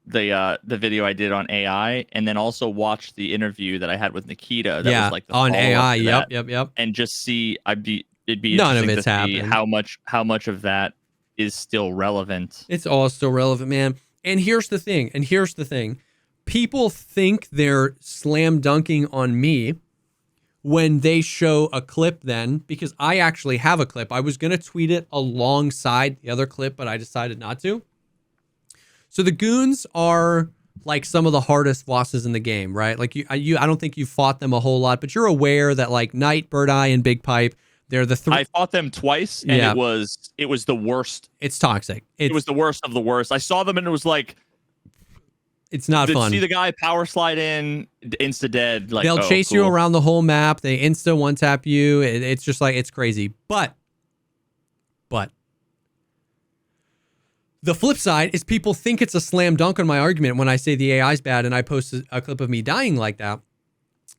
the video I did on AI, and then also watch the interview that I had with Nikita. That was like the on AI. Yep. And just see, it'd be none of interesting it's to see happened. how much of that is still relevant. It's all still relevant, man. And here's the thing. People think they're slam dunking on me when they show a clip then, because I actually have a clip. I was going to tweet it alongside the other clip, but I decided not to. So the goons are like some of the hardest bosses in the game, right? Like I don't think you fought them a whole lot, but you're aware that like Knight, Bird Eye, and Big Pipe, they're the three. I fought them twice, and it was the worst. It's toxic. It was the worst of the worst. I saw them, and it was like, it's not fun. See the guy power slide in, insta dead. Like, they'll chase you around the whole map. They insta one tap you. It's just like, it's crazy. But the flip side is people think it's a slam dunk on my argument when I say the AI's bad and I posted a clip of me dying like that.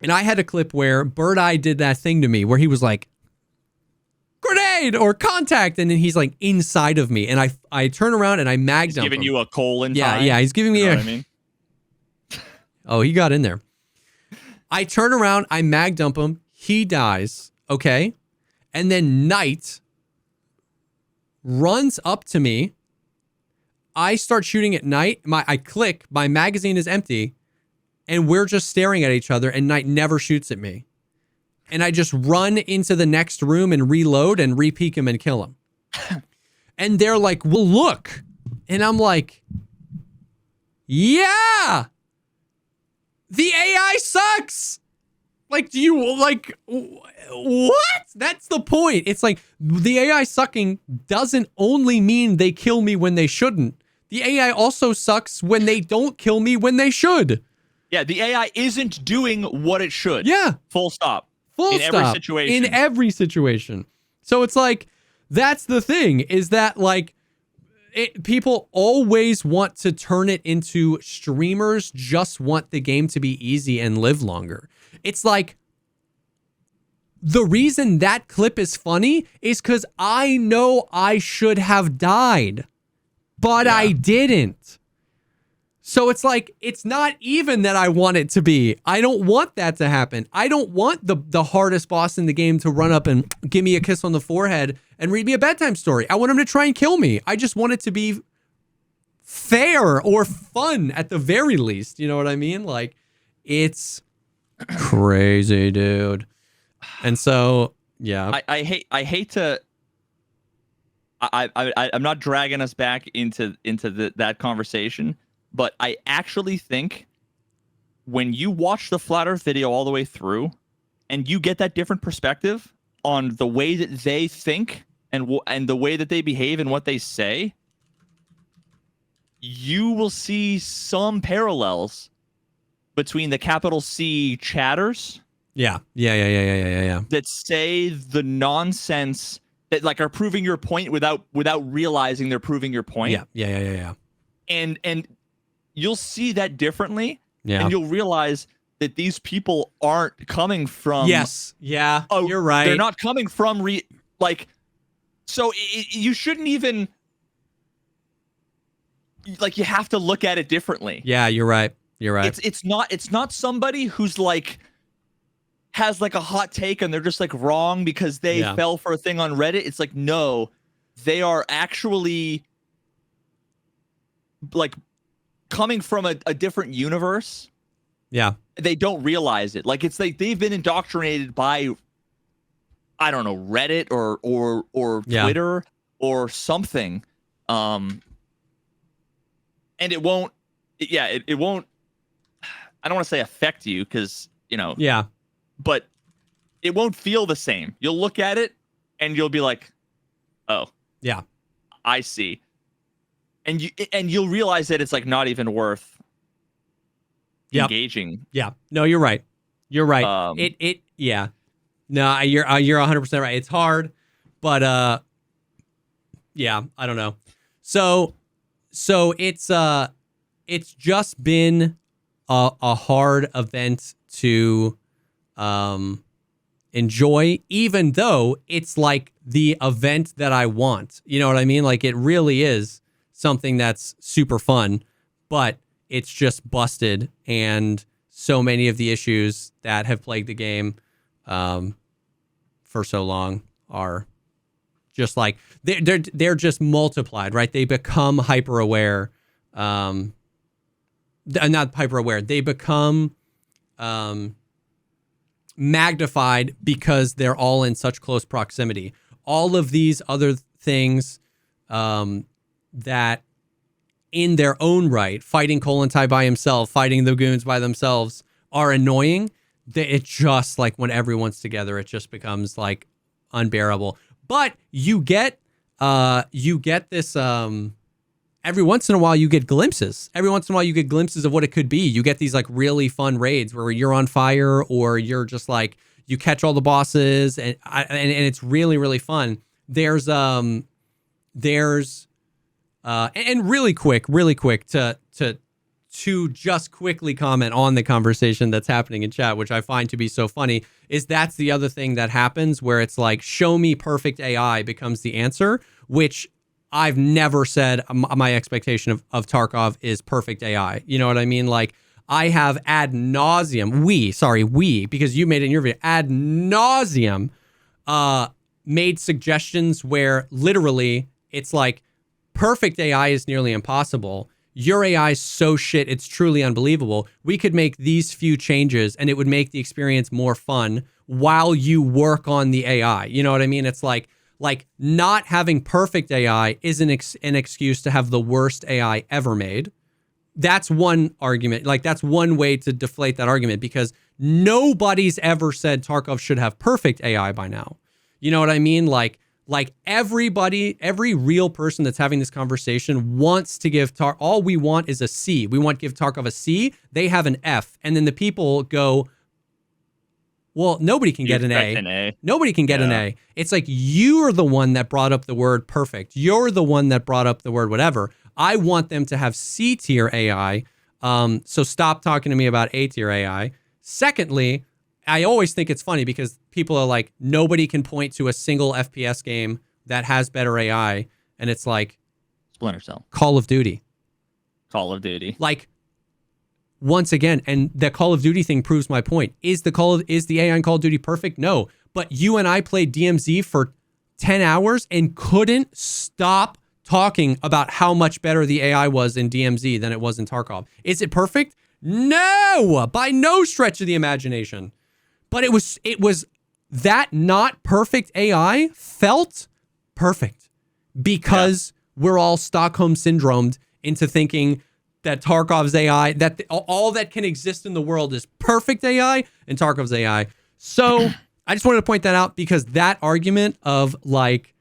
And I had a clip where Bird Eye did that thing to me where he was like, grenade or contact, and then he's like inside of me, and I turn around and I mag dump him. Giving you a colon. Yeah, he's giving me you know what I mean? Oh, he got in there. I turn around, I mag dump him, he dies, okay? And then Knight runs up to me. I start shooting at Knight. I click, my magazine is empty, and we're just staring at each other, and Knight never shoots at me. And I just run into the next room and reload and re-peek him and kill him. And they're like, well, look. And I'm like, yeah. The AI sucks. Like, do you like what? That's the point. It's like the AI sucking doesn't only mean they kill me when they shouldn't. The AI also sucks when they don't kill me when they should. Yeah, the AI isn't doing what it should. Yeah. Full stop. Full stop. Every situation. In every situation. So it's like, that's the thing, is that like, people always want to turn it into streamers just want the game to be easy and live longer. It's like the reason that clip is funny is because I know I should have died, but I didn't. So it's like, it's not even that I want it to be. I don't want that to happen. I don't want the hardest boss in the game to run up and give me a kiss on the forehead and read me a bedtime story. I want him to try and kill me. I just want it to be fair or fun at the very least. You know what I mean? Like, it's crazy, dude. And so, yeah. I hate to. I'm not dragging us back into that conversation, but I actually think when you watch the Flat Earth video all the way through, and you get that different perspective on the way that they think and the way that they behave and what they say, you will see some parallels between the capital C chatters. Yeah. That say the nonsense that like are proving your point without realizing they're proving your point. Yeah. And you'll see that differently. Yeah. And you'll realize that these people aren't coming from. Yes. Yeah. Oh, you're right. They're not coming from so you shouldn't even like, you have to look at it differently. Yeah, you're right. You're right. It's not somebody who's like has like a hot take and they're just like wrong because they fell for a thing on Reddit. It's like, no, they are actually like coming from a different universe. Yeah. They don't realize it. Like, it's like they've been indoctrinated by, I don't know, Reddit or Twitter or something. And it won't, it won't, I don't want to say affect you because, you know. Yeah. But it won't feel the same. You'll look at it and you'll be like, oh. Yeah. I see. And you'll realize that it's like not even worth engaging. Yeah. No, you're right. You're right. Yeah. No, you're 100% right. It's hard, but yeah, I don't know. So it's just been a hard event to enjoy, even though it's like the event that I want. You know what I mean? Like, it really is something that's super fun, but it's just busted, and so many of the issues that have plagued the game for so long are just like they're just multiplied, right? They become hyper aware, not hyper aware. They become magnified because they're all in such close proximity. All of these other things that in their own right, fighting Kollontai by himself, fighting the goons by themselves, are annoying. It just, like, when everyone's together, it just becomes like unbearable. But you get this every once in a while you get glimpses. Every once in a while you get glimpses of what it could be. You get these like really fun raids where you're on fire, or you're just like, you catch all the bosses, and it's really, really fun. There's and really quick to just quickly comment on the conversation that's happening in chat, which I find to be so funny, is that's the other thing that happens where it's like, show me perfect AI becomes the answer, which I've never said my expectation of Tarkov is perfect AI. You know what I mean? Like, I have ad nauseum, we, because you made it in your video, ad nauseum made suggestions where literally it's like, perfect AI is nearly impossible. Your AI is so shit, it's truly unbelievable. We could make these few changes and it would make the experience more fun while you work on the AI. You know what I mean? It's like not having perfect AI isn't an excuse to have the worst AI ever made. That's one argument. Like, that's one way to deflate that argument, because nobody's ever said Tarkov should have perfect AI by now. You know what I mean? Like everybody, every real person that's having this conversation wants to give all we want is a C. We want to give Tarkov a C. They have an F. And then the people go, well, nobody can get an A. Nobody can get an A. It's like, you're the one that brought up the word perfect. You're the one that brought up the word whatever. I want them to have C tier AI. So stop talking to me about A tier AI. Secondly, I always think it's funny because people are like, nobody can point to a single FPS game that has better AI, and it's like Splinter Cell, Call of Duty. Call of Duty. Like, once again, and the Call of Duty thing proves my point. Is the AI in Call of Duty perfect? No. But you and I played DMZ for 10 hours and couldn't stop talking about how much better the AI was in DMZ than it was in Tarkov. Is it perfect? No, by no stretch of the imagination. But it was that not perfect AI felt perfect because we're all Stockholm syndromed into thinking that Tarkov's AI, that all that can exist in the world is perfect AI and Tarkov's AI. So I just wanted to point that out because that argument of like,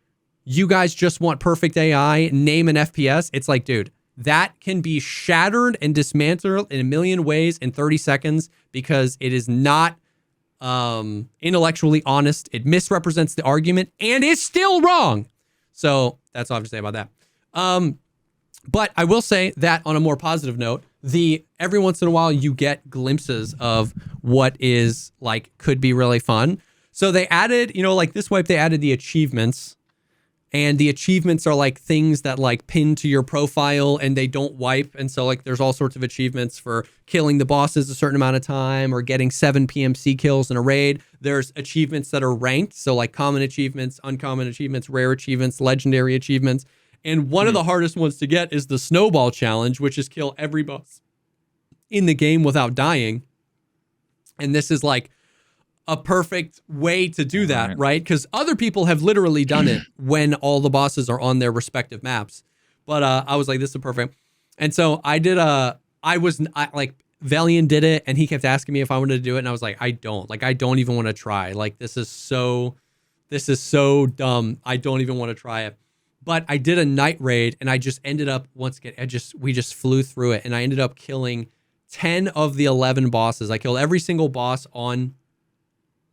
you guys just want perfect AI, name an FPS. It's like, dude, that can be shattered and dismantled in a million ways in 30 seconds because it is not intellectually honest. It misrepresents the argument and is still wrong. So that's all I have to say about that. But I will say that on a more positive note, every once in a while you get glimpses of what is like could be really fun. So they added, like this wipe, they added the achievements, and the achievements are like things that like pin to your profile and they don't wipe. And so like there's all sorts of achievements for killing the bosses a certain amount of time or getting 7 PMC kills in a raid. There's achievements that are ranked. So like common achievements, uncommon achievements, rare achievements, legendary achievements. And one of the hardest ones to get is the snowball challenge, which is kill every boss in the game without dying. And this is like a perfect way to do that, right? Because other people have literally done it when all the bosses are on their respective maps. But I was like, this is perfect. And so I did Valiant did it, and he kept asking me if I wanted to do it. And I was like, I don't even want to try. Like, this is so dumb. I don't even want to try it. But I did a night raid, and I just ended up we just flew through it, and I ended up killing 10 of the 11 bosses. I killed every single boss on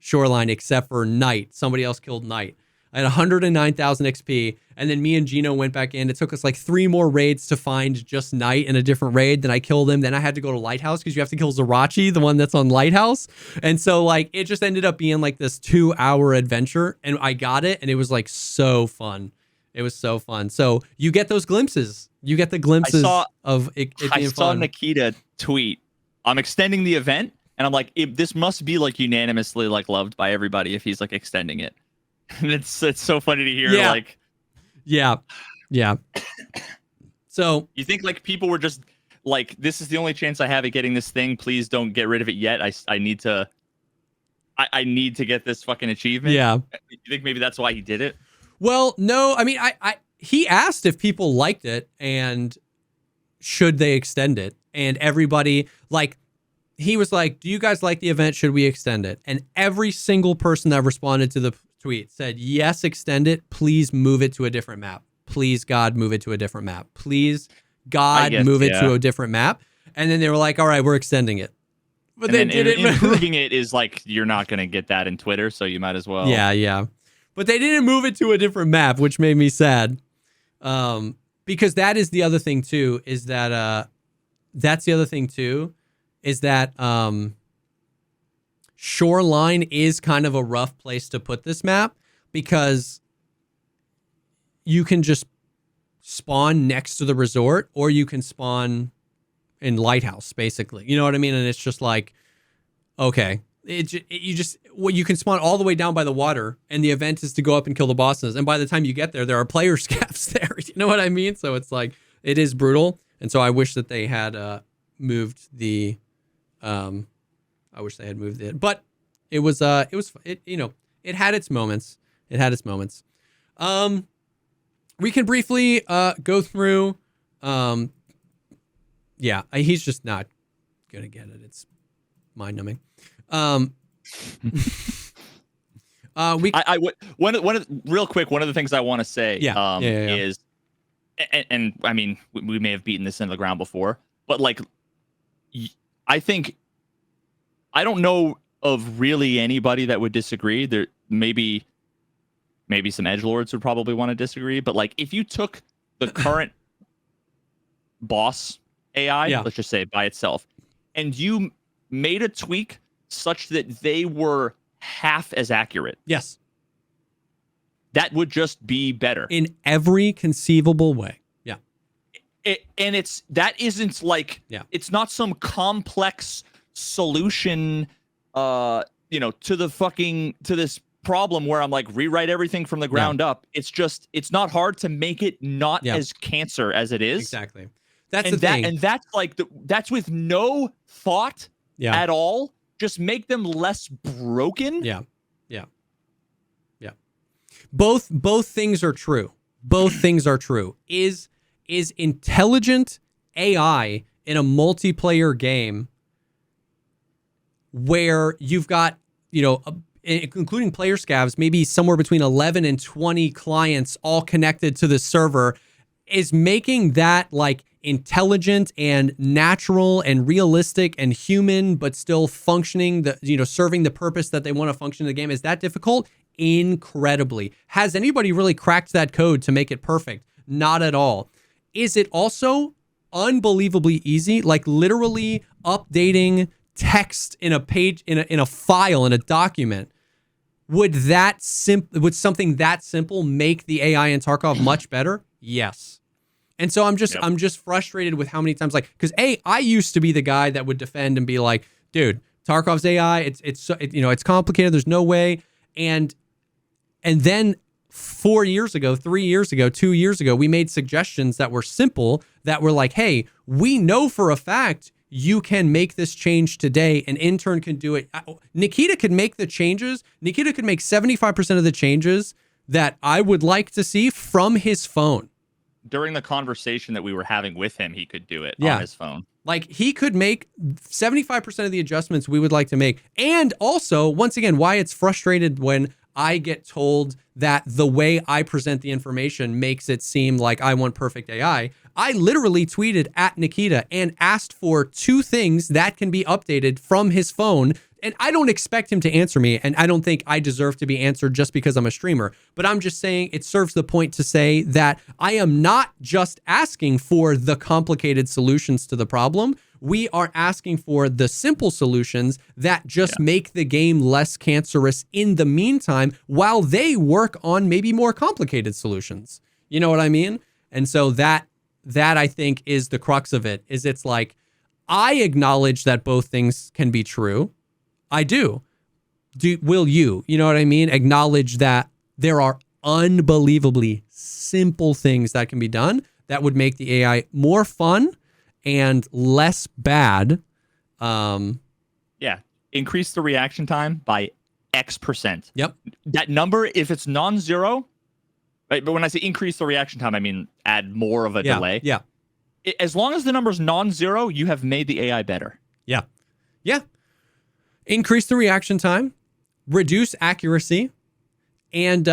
Shoreline except for Night. Somebody else killed Night. I had 109,000 XP, and then me and Gino went back in. It took us like 3 more raids to find just Night in a different raid. Then I killed him. Then I had to go to Lighthouse because you have to kill Zerachi, the one that's on Lighthouse. And so like it just ended up being like this 2-hour adventure, and I got it, and it was like so fun. It was so fun. So you get those glimpses. You get the glimpses of it being fun. I saw Nikita tweet, I'm extending the event, and I'm like, this must be like unanimously like loved by everybody if he's like extending it. And it's so funny to hear. Yeah. Like, yeah. So you think like people were just like, this is the only chance I have at getting this thing. Please don't get rid of it yet. I need to get this fucking achievement. Yeah. You think maybe that's why he did it? Well, no. I mean, he asked if people liked it and should they extend it, and everybody like. He was like, do you guys like the event? Should we extend it? And every single person that responded to the tweet said, yes, extend it. Please move it to a different map. Please, God, move it to a different map. Please, God, move it to a different map. And then they were like, all right, we're extending it. But they didn't. Improving it is like, you're not going to get that in Twitter, so you might as well. Yeah. But they didn't move it to a different map, which made me sad. Because that is the other thing, too, is that Shoreline is kind of a rough place to put this map because you can just spawn next to the resort or you can spawn in Lighthouse, basically. You know what I mean? And it's just like, okay, you can spawn all the way down by the water, and the event is to go up and kill the bosses. And by the time you get there are player scavs there. You know what I mean? So it's like, it is brutal. And so I wish that they had moved the but it had its moments. We can briefly go through he's just not gonna get it. It's mind numbing. One of the things I want to say is, and I mean, we may have beaten this into the ground before, but like, I think, I don't know of really anybody that would disagree. There maybe some edgelords would probably want to disagree, but like, if you took the current boss AI, let's just say by itself, and you made a tweak such that they were half as accurate. Yes. That would just be better In every conceivable way. Yeah. And that isn't like, it's not some complex solution, to this problem where I'm like, rewrite everything from the ground up. It's just, it's not hard to make it not as cancer as it is. Exactly. That's the thing. And that's like, that's with no thought at all. Just make them less broken. Yeah. Both things are true. Both things are true. Is intelligent AI in a multiplayer game where you've got, including player scavs, maybe somewhere between 11 and 20 clients all connected to the server, is making that like intelligent and natural and realistic and human, but still functioning, serving the purpose that they want to function in the game. Is that difficult? Incredibly. Has anybody really cracked that code to make it perfect? Not at all. Is it also unbelievably easy? Like literally updating text in a page, in a file, in a document. Would something that simple make the AI in Tarkov much better? Yes. And so I'm just frustrated with how many times, like, because I used to be the guy that would defend and be like, dude, Tarkov's AI, it's complicated. There's no way. And then 4 years ago, 3 years ago, 2 years ago, we made suggestions that were simple, that were like, hey, we know for a fact you can make this change today. An intern can do it. Nikita could make the changes. Nikita could make 75% of the changes that I would like to see from his phone. During the conversation that we were having with him, he could do it on his phone. Like he could make 75% of the adjustments we would like to make. And also, once again, why it's frustrated when I get told that the way I present the information makes it seem like I want perfect AI. I literally tweeted at Nikita and asked for 2 things that can be updated from his phone. And I don't expect him to answer me, and I don't think I deserve to be answered just because I'm a streamer. But I'm just saying it serves the point to say that I am not just asking for the complicated solutions to the problem. We are asking for the simple solutions that just make the game less cancerous in the meantime, while they work on maybe more complicated solutions. You know what I mean? And so that I think is the crux of it, is it's like, I acknowledge that both things can be true. I do. Will you know what I mean? Acknowledge that there are unbelievably simple things that can be done that would make the AI more fun and less bad. Increase the reaction time by X%. Yep. That number, if it's non-zero, right? But when I say increase the reaction time, I mean add more of a delay. Yeah. As long as the number's non-zero, you have made the AI better. Yeah. Increase the reaction time, reduce accuracy, and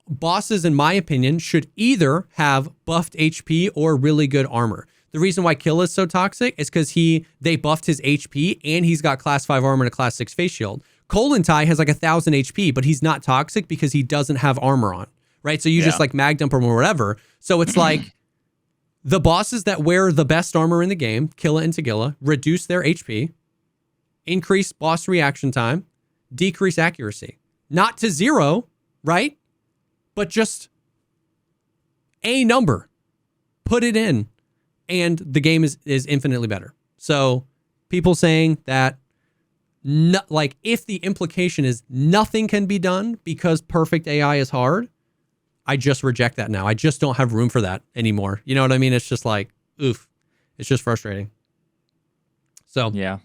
bosses, in my opinion, should either have buffed HP or really good armor. The reason why Kill is so toxic is because they buffed his HP and he's got class 5 armor and a class 6 face shield. Kolentai has like 1,000 HP, but he's not toxic because he doesn't have armor on, right? So you just like mag dump him or whatever. So it's like the bosses that wear the best armor in the game, Killa and Tagilla, reduce their HP, increase boss reaction time, decrease accuracy. Not to 0, right? But just a number. Put it in, and the game is infinitely better. So people saying that, if the implication is nothing can be done because perfect AI is hard, I just reject that now. I just don't have room for that anymore. You know what I mean? It's just like, oof. It's just frustrating. So, yeah.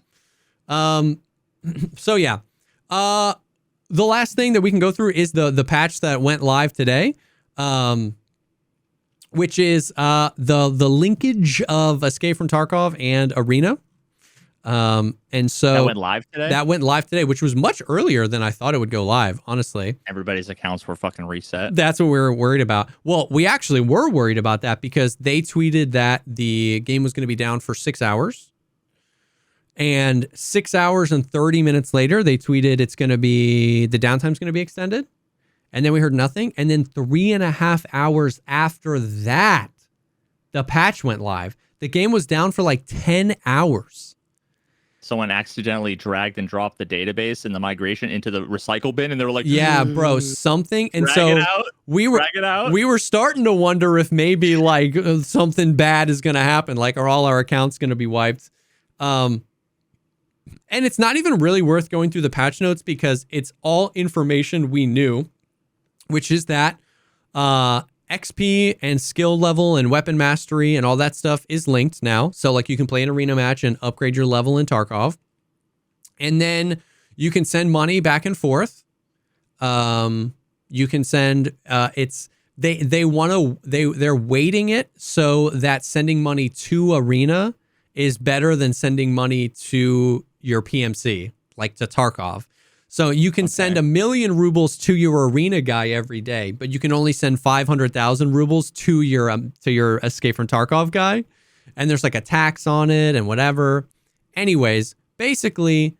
The last thing that we can go through is the patch that went live today, which is the linkage of Escape from Tarkov and Arena. And so that went live today? That went live today, which was much earlier than I thought it would go live, honestly. Everybody's accounts were fucking reset. That's what we were worried about. Well, we actually were worried about that because they tweeted that the game was going to be down for 6 hours. And 6 hours and 30 minutes later, they tweeted the downtime's going to be extended. And then we heard nothing. And then 3.5 hours after that, the patch went live. The game was down for like 10 hours. someone accidentally dragged and dropped the database and the migration into the recycle bin, and they were like, Yeah, bro, something. And drag it so out, we were drag it out. we were starting to wonder if maybe like something bad is going to happen. Like, are all our accounts going to be wiped? And it's not even really worth going through the patch notes because it's all information we knew, which is that XP and skill level and weapon mastery and all that stuff is linked now. So like you can play an arena match and upgrade your level in Tarkov. And then you can send money back and forth. You can send they're weighting it so that sending money to arena is better than sending money to your PMC, like to Tarkov. So you can send 1 million rubles to your arena guy every day, but you can only send 500,000 rubles to your Escape from Tarkov guy. And there's like a tax on it and whatever. Anyways, basically,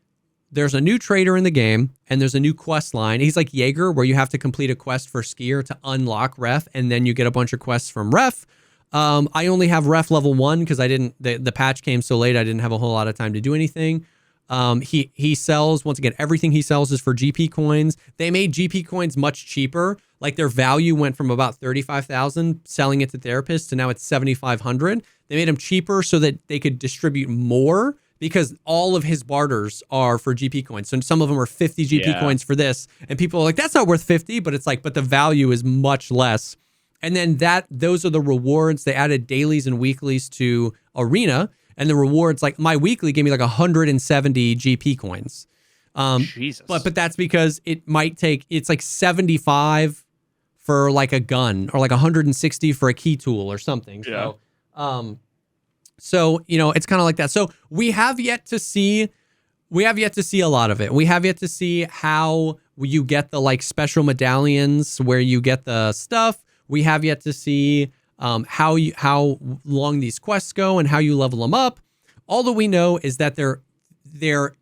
there's a new trader in the game and there's a new quest line. He's like Jaeger, where you have to complete a quest for Skier to unlock Ref, and then you get a bunch of quests from Ref. I only have Ref level 1 because the patch came so late, I didn't have a whole lot of time to do anything. He sells, once again, everything he sells is for GP coins. They made GP coins much cheaper. Like their value went from about 35,000 selling it to therapists to now it's 7,500. They made them cheaper so that they could distribute more because all of his barters are for GP coins. So some of them are 50 GP coins for this. And people are like, that's not worth 50, but it's like, but the value is much less. And then those are the rewards. They added dailies and weeklies to Arena. And the rewards, like my weekly gave me like 170 GP coins. Jesus. But that's because it might take, it's like 75 for like a gun or like 160 for a key tool or something. Yeah. So, you know, it's kind of like that. So we have yet to see a lot of it. We have yet to see how you get the like special medallions where you get the stuff. We have yet to see how long these quests go and how you level them up. All that we know is that they're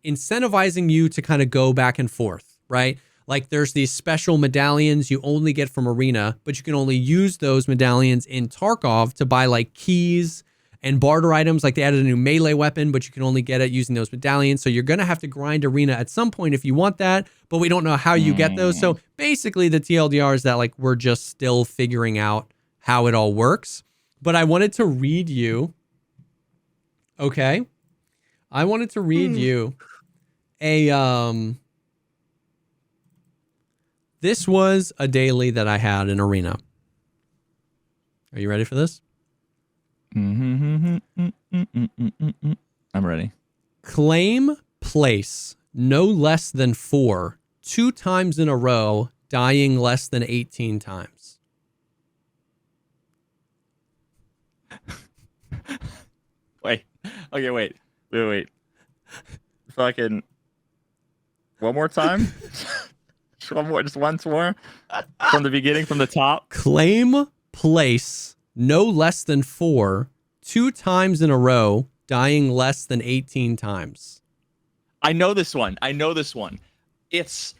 incentivizing you to kind of go back and forth, right? Like there's these special medallions you only get from Arena, but you can only use those medallions in Tarkov to buy like keys and barter items. Like they added a new melee weapon, but you can only get it using those medallions. So you're going to have to grind Arena at some point if you want that, but we don't know how you get those. So basically the TLDR is that like we're just still figuring out how it all works. But I wanted to read you. Okay. I wanted to read you this was a daily that I had in Arena. Are you ready for this? I'm ready. Claim place no less than 4, 2 times in a row, dying less than 18 times. Wait. Okay, wait. Fucking one more time? Just once more? From the beginning, from the top? Claim place no less than 4, 2 times in a row, dying less than 18 times. I know this one. It's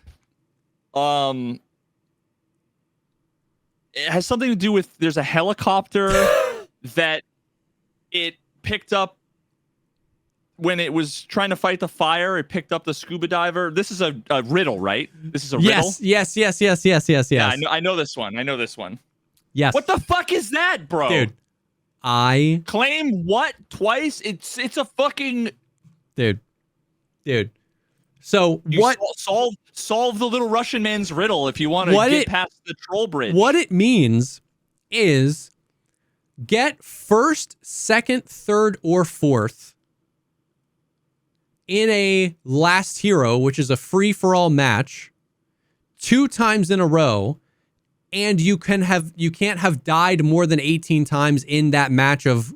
it has something to do with there's a helicopter that it picked up when it was trying to fight the fire. It picked up the scuba diver. This is a riddle, right? This is a riddle. Yes. Yeah, I know this one. Yes. What the fuck is that, bro? Dude, I claim what twice? It's a fucking dude. So what? Solve the little Russian man's riddle if you want to get past the troll bridge. What it means is get first, second, third, or fourth in a last hero, which is a free-for-all match, 2 times in a row, and you can't have died more than 18 times in that match of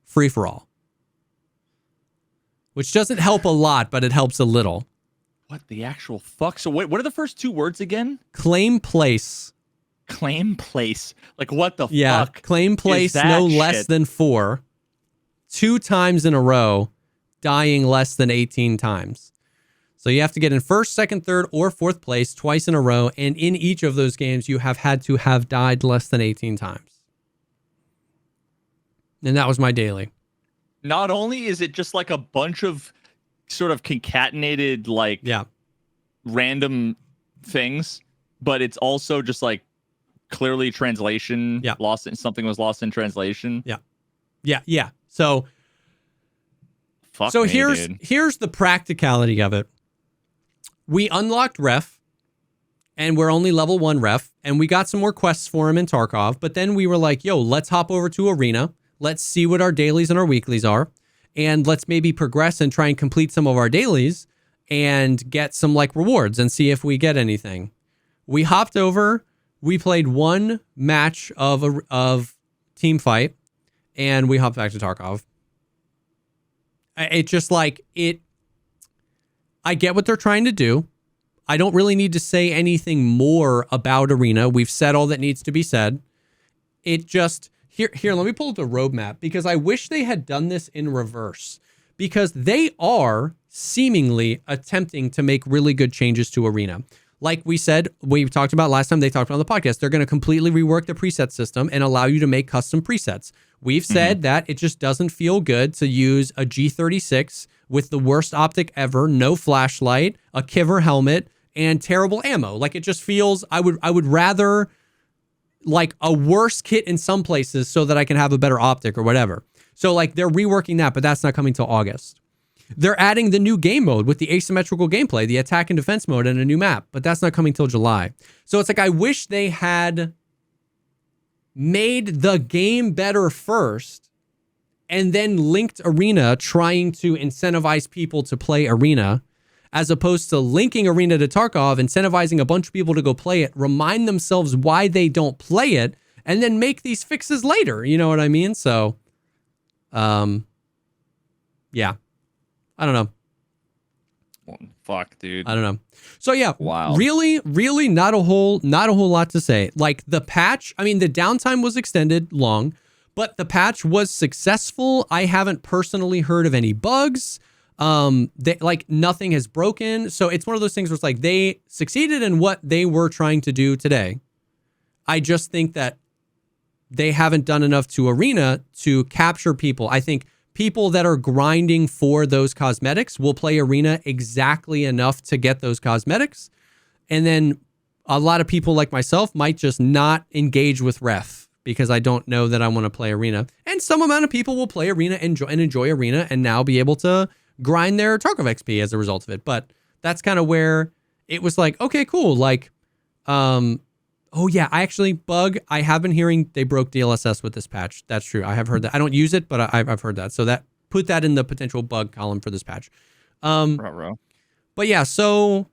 free-for-all. Which doesn't help a lot, but it helps a little. What the actual fuck? So wait, what are the first 2 words again? Claim place. Claim place. Like what the yeah, fuck? Claim place no less than 4, 2 times in a row, dying less than 18 times. So you have to get in first, second, third, or fourth place twice in a row. And in each of those games, you have had to have died less than 18 times. And that was my daily. Not only is it just like a bunch of sort of concatenated like Yeah. random things, but it's also just like clearly translation lost. Something was lost in translation. Yeah. So Dude. here's the practicality of it. We unlocked Ref, and we're only level 1 Ref, and we got some more quests for him in Tarkov, but then we were like, yo, let's hop over to Arena. Let's see what our dailies and our weeklies are, and let's maybe progress and try and complete some of our dailies and get some like rewards and see if we get anything. We hopped over, we played one match of team fight, and we hopped back to Tarkov. It just like it. I get what they're trying to do. I don't really need to say anything more about Arena. We've said all that needs to be said. It just here. Let me pull up the roadmap because I wish they had done this in reverse, because they are seemingly attempting to make really good changes to Arena. Like we said, we talked about last time they talked about on the podcast, they're going to completely rework the preset system and allow you to make custom presets. We've said that it just doesn't feel good to use a G36 with the worst optic ever, no flashlight, a Kiver helmet, and terrible ammo. Like it just feels, I would rather like a worse kit in some places so that I can have a better optic or whatever. So like they're reworking that, but that's not coming till August. They're adding the new game mode with the asymmetrical gameplay, the attack and defense mode, and a new map, but that's not coming till July. So it's like, I wish they had made the game better first and then linked Arena, trying to incentivize people to play Arena, as opposed to linking Arena to Tarkov, incentivizing a bunch of people to go play it, remind themselves why they don't play it, and then make these fixes later. You know what I mean? So, yeah. I don't know. Fuck, dude. I don't know. So yeah, wow. Really not a whole lot to say. Like the patch, I mean, the downtime was extended long, but the patch was successful. I haven't personally heard of any bugs. Like nothing has broken. So it's one of those things where it's like they succeeded in what they were trying to do today. I just think that they haven't done enough to Arena to capture people. I think people that are grinding for those cosmetics will play Arena exactly enough to get those cosmetics. And then a lot of people like myself might just not engage with Ref because I don't know that I want to play Arena. And some amount of people will play Arena and enjoy Arena and now be able to grind their Tarkov XP as a result of it. But that's kind of where it was like, okay, cool. Like, oh yeah, I have been hearing they broke DLSS with this patch. That's true. I have heard that. I don't use it, but I've heard that. So that put that in the potential bug column for this patch. But yeah, so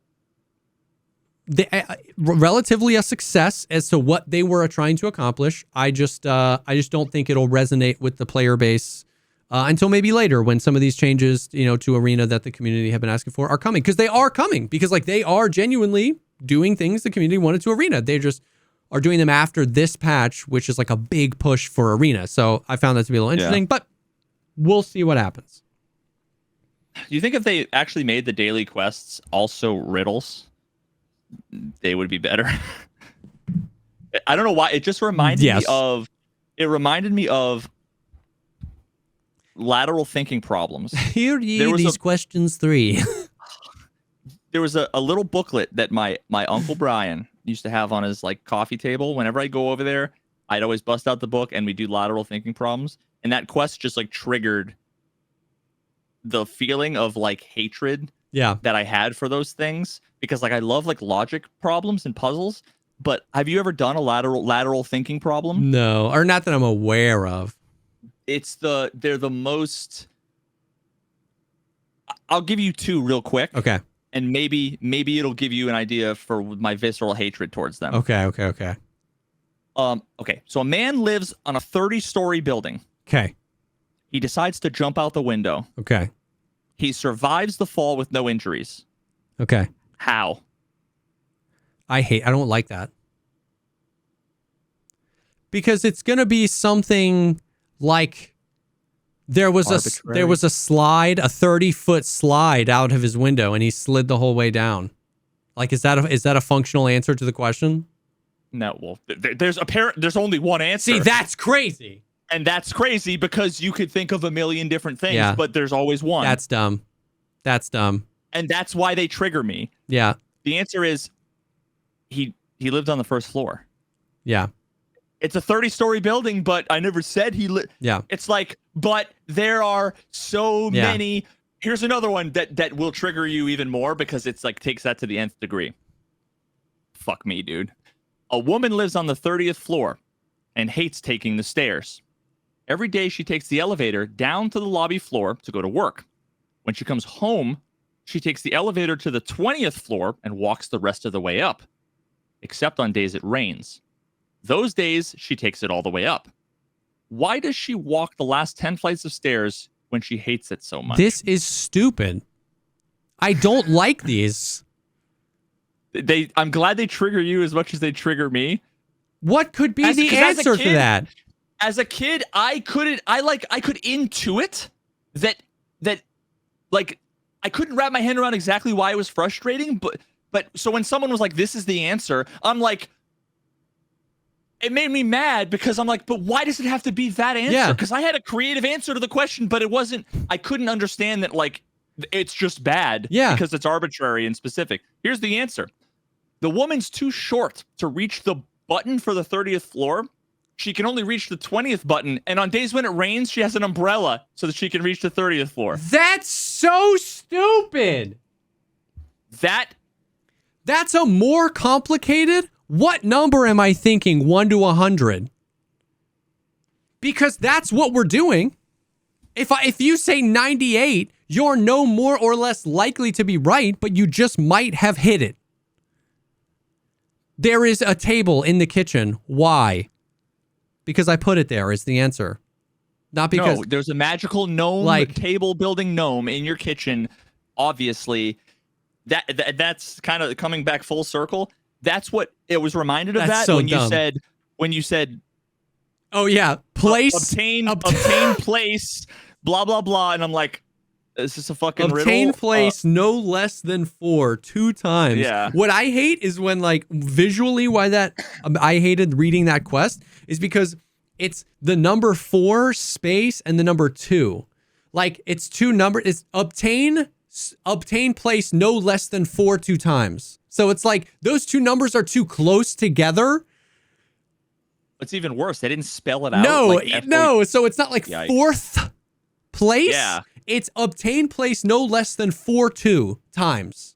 relatively a success as to what they were trying to accomplish. I just don't think it'll resonate with the player base until maybe later when some of these changes, to Arena that the community have been asking for are coming, because they are coming, because like they are genuinely doing things the community wanted to Arena. They just are doing them after this patch, which is like a big push for Arena. So I found that to be a little interesting, but we'll see what happens. Do you think if they actually made the daily quests also riddles, they would be better? I don't know why. It just reminded me of lateral thinking problems. Hear ye these questions 3. There was a little booklet that my Uncle Brian used to have on his like coffee table. Whenever I go over there, I'd always bust out the book and we do lateral thinking problems. And that quest just like triggered the feeling of like hatred that I had for those things, because like I love like logic problems and puzzles. But have you ever done a lateral thinking problem? No, or not that I'm aware of. They're the most. I'll give you 2 real quick. Okay. And maybe it'll give you an idea for my visceral hatred towards them. Okay. Okay. So a man lives on a 30-story building. Okay. He decides to jump out the window. Okay. He survives the fall with no injuries. Okay. How? I don't like that. Because it's going to be something like there was a slide, a 30-foot slide out of his window, and he slid the whole way down. Like, is that a functional answer to the question? No, well, there's only one answer. See, that's crazy. And that's crazy because you could think of a million different things, but there's always one. That's dumb. That's dumb. And that's why they trigger me. Yeah. The answer is he lived on the first floor. Yeah. It's a 30-story building, but I never said he lived. Yeah. It's like, but there are so many. Here's another one that will trigger you even more because it's like takes that to the nth degree. Fuck me, dude. A woman lives on the 30th floor and hates taking the stairs. Every day she takes the elevator down to the lobby floor to go to work. When she comes home, she takes the elevator to the 20th floor and walks the rest of the way up, except on days it rains. Those days, she takes it all the way up. Why does she walk the last 10 flights of stairs when she hates it so much? This is stupid. I don't like these. I'm glad they trigger you as much as they trigger me. What could be the answer to that? As a kid, I could intuit that like I couldn't wrap my head around exactly why it was frustrating, but so when someone was like, this is the answer, I'm like, it made me mad because I'm like, but why does it have to be that answer? Because I had a creative answer to the question, but it wasn't, I couldn't understand that like, it's just bad because it's arbitrary and specific. Here's the answer. The woman's too short to reach the button for the 30th floor. She can only reach the 20th button. And on days when it rains, she has an umbrella so that she can reach the 30th floor. That's so stupid. That's a more complicated. What number am I thinking? 1 to 100? Because that's what we're doing. If you say 98, you're no more or less likely to be right, but you just might have hit it. There is a table in the kitchen. Why? Because I put it there is the answer. Not because... No, there's a magical gnome, table building gnome in your kitchen. Obviously, that's kind of coming back full circle. That's what it was reminded of. That's that so when dumb. you said, oh yeah, place obtain place, blah blah blah, and I'm like, is this a fucking riddle? Obtain place no less than 4 2 times. Yeah. What I hate is when like visually why that I hated reading that quest is because it's the number 4 space and the number 2. Like it's two numbers. It's obtain place no less than 4 2 times. So it's like those two numbers are too close together. It's even worse. They didn't spell it out. No. So it's not like Yikes. 4th place. Yeah. It's obtain place no less than 4 2 times.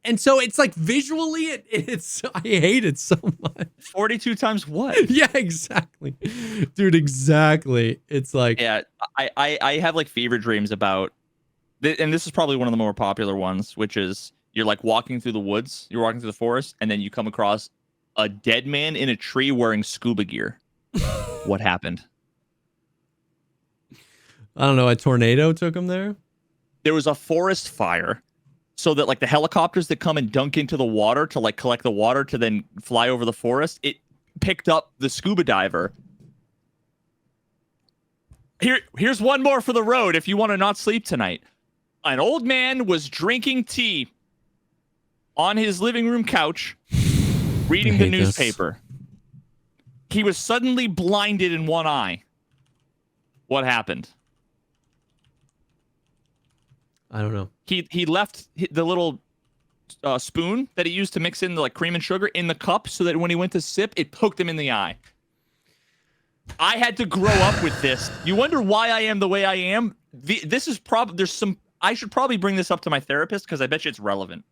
And so it's like visually, it's I hate it so much. 42 times what? Yeah, exactly. Dude, exactly. It's like... Yeah, I have like fever dreams about, and this is probably one of the more popular ones, which is you're like walking through the woods, you're walking through the forest, and then you come across a dead man in a tree wearing scuba gear. What happened? I don't know, a tornado took him there? There was a forest fire, so that like the helicopters that come and dunk into the water to like collect the water to then fly over the forest, it picked up the scuba diver. Here's one more for the road if you want to not sleep tonight. An old man was drinking tea on his living room couch, reading the newspaper. He was suddenly blinded in one eye. What happened? I don't know. He left the little spoon that he used to mix in the like cream and sugar in the cup so that when he went to sip, it poked him in the eye. I had to grow up with this. You wonder why I am the way I am? This is probably there's some. I should probably bring this up to my therapist because I bet you it's relevant.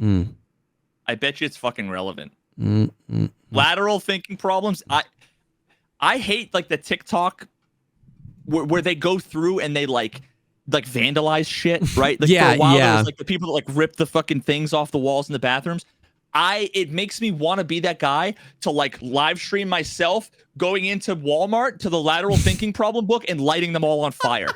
I bet you it's fucking relevant. Lateral thinking problems. I hate like the TikTok where they go through and they like vandalize shit, right? Like for a while there was like the people that like rip the fucking things off the walls in the bathrooms. It makes me want to be that guy to like live stream myself going into Walmart to the lateral thinking problem book and lighting them all on fire.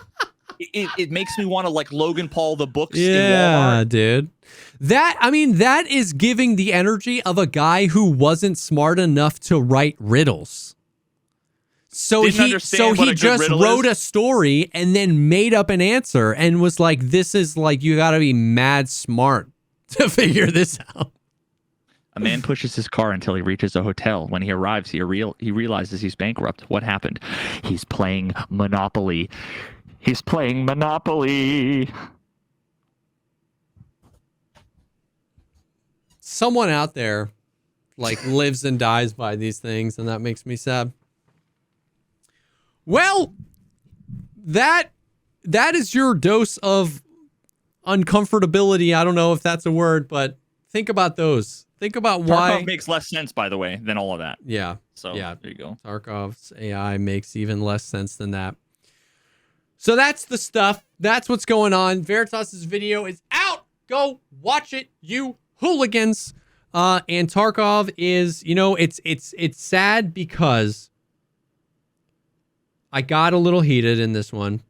It makes me want to like Logan Paul the books in Walmart. Dude. That is giving the energy of a guy who wasn't smart enough to write riddles. So he just wrote a story and then made up an answer and was like, this is like, you got to be mad smart to figure this out. A man pushes his car until he reaches a hotel. When he arrives, he realizes he's bankrupt. What happened? He's playing Monopoly. He's playing Monopoly. Someone out there like lives and dies by these things, and that makes me sad. Well, that is your dose of uncomfortability. I don't know if that's a word, but think about those. Think about why. Tarkov makes less sense, by the way, than all of that. Yeah. So yeah, there you go. Tarkov's AI makes even less sense than that. So that's the stuff. That's what's going on. Veritas' video is out. Go watch it, you hooligans. And Tarkov is, it's sad because I got a little heated in this one.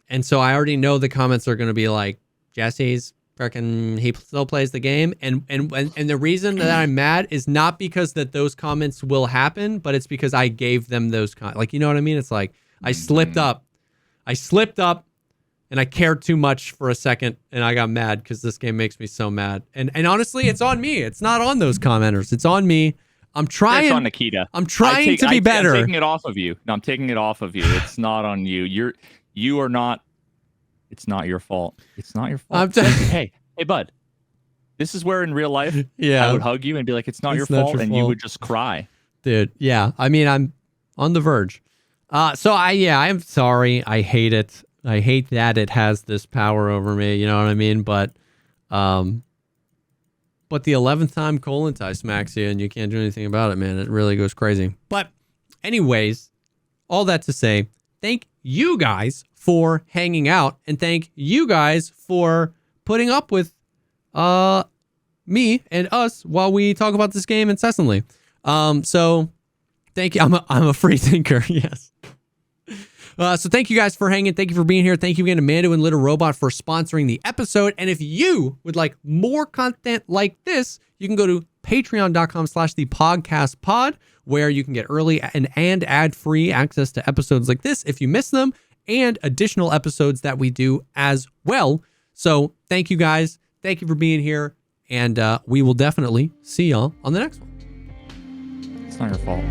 And so I already know the comments are going to be like, Jesse's freaking, he still plays the game. And the reason that I'm mad is not because that those comments will happen, but it's because I gave them those like, you know what I mean? It's like I slipped up and I cared too much for a second and I got mad because this game makes me so mad. And honestly, it's on me. It's not on those commenters. It's on me. I'm trying. It's on Nikita. I'm trying to be better. I'm taking it off of you. No, I'm taking it off of you. It's not on you. You are not. It's not your fault. It's not your fault. Hey, bud. This is where in real life, I would hug you and be like, "It's not your fault," and you would just cry. Dude, yeah. I mean, I'm on the verge. So I'm sorry. I hate it. I hate that it has this power over me. You know what I mean? But the 11th time colon tie smacks you and you can't do anything about it, man. It really goes crazy. But anyways, all that to say, thank you guys for hanging out and thank you guys for putting up with me and us while we talk about this game incessantly. So thank you. I'm a free thinker. Yes. So thank you guys for hanging. Thank you for being here. Thank you again to Mando and Little Robot for sponsoring the episode. And if you would like more content like this, you can go to patreon.com/thepodcastpod, where you can get early and ad-free access to episodes like this if you miss them, and additional episodes that we do as well. So thank you guys. Thank you for being here. And we will definitely see y'all on the next one. It's not your fault.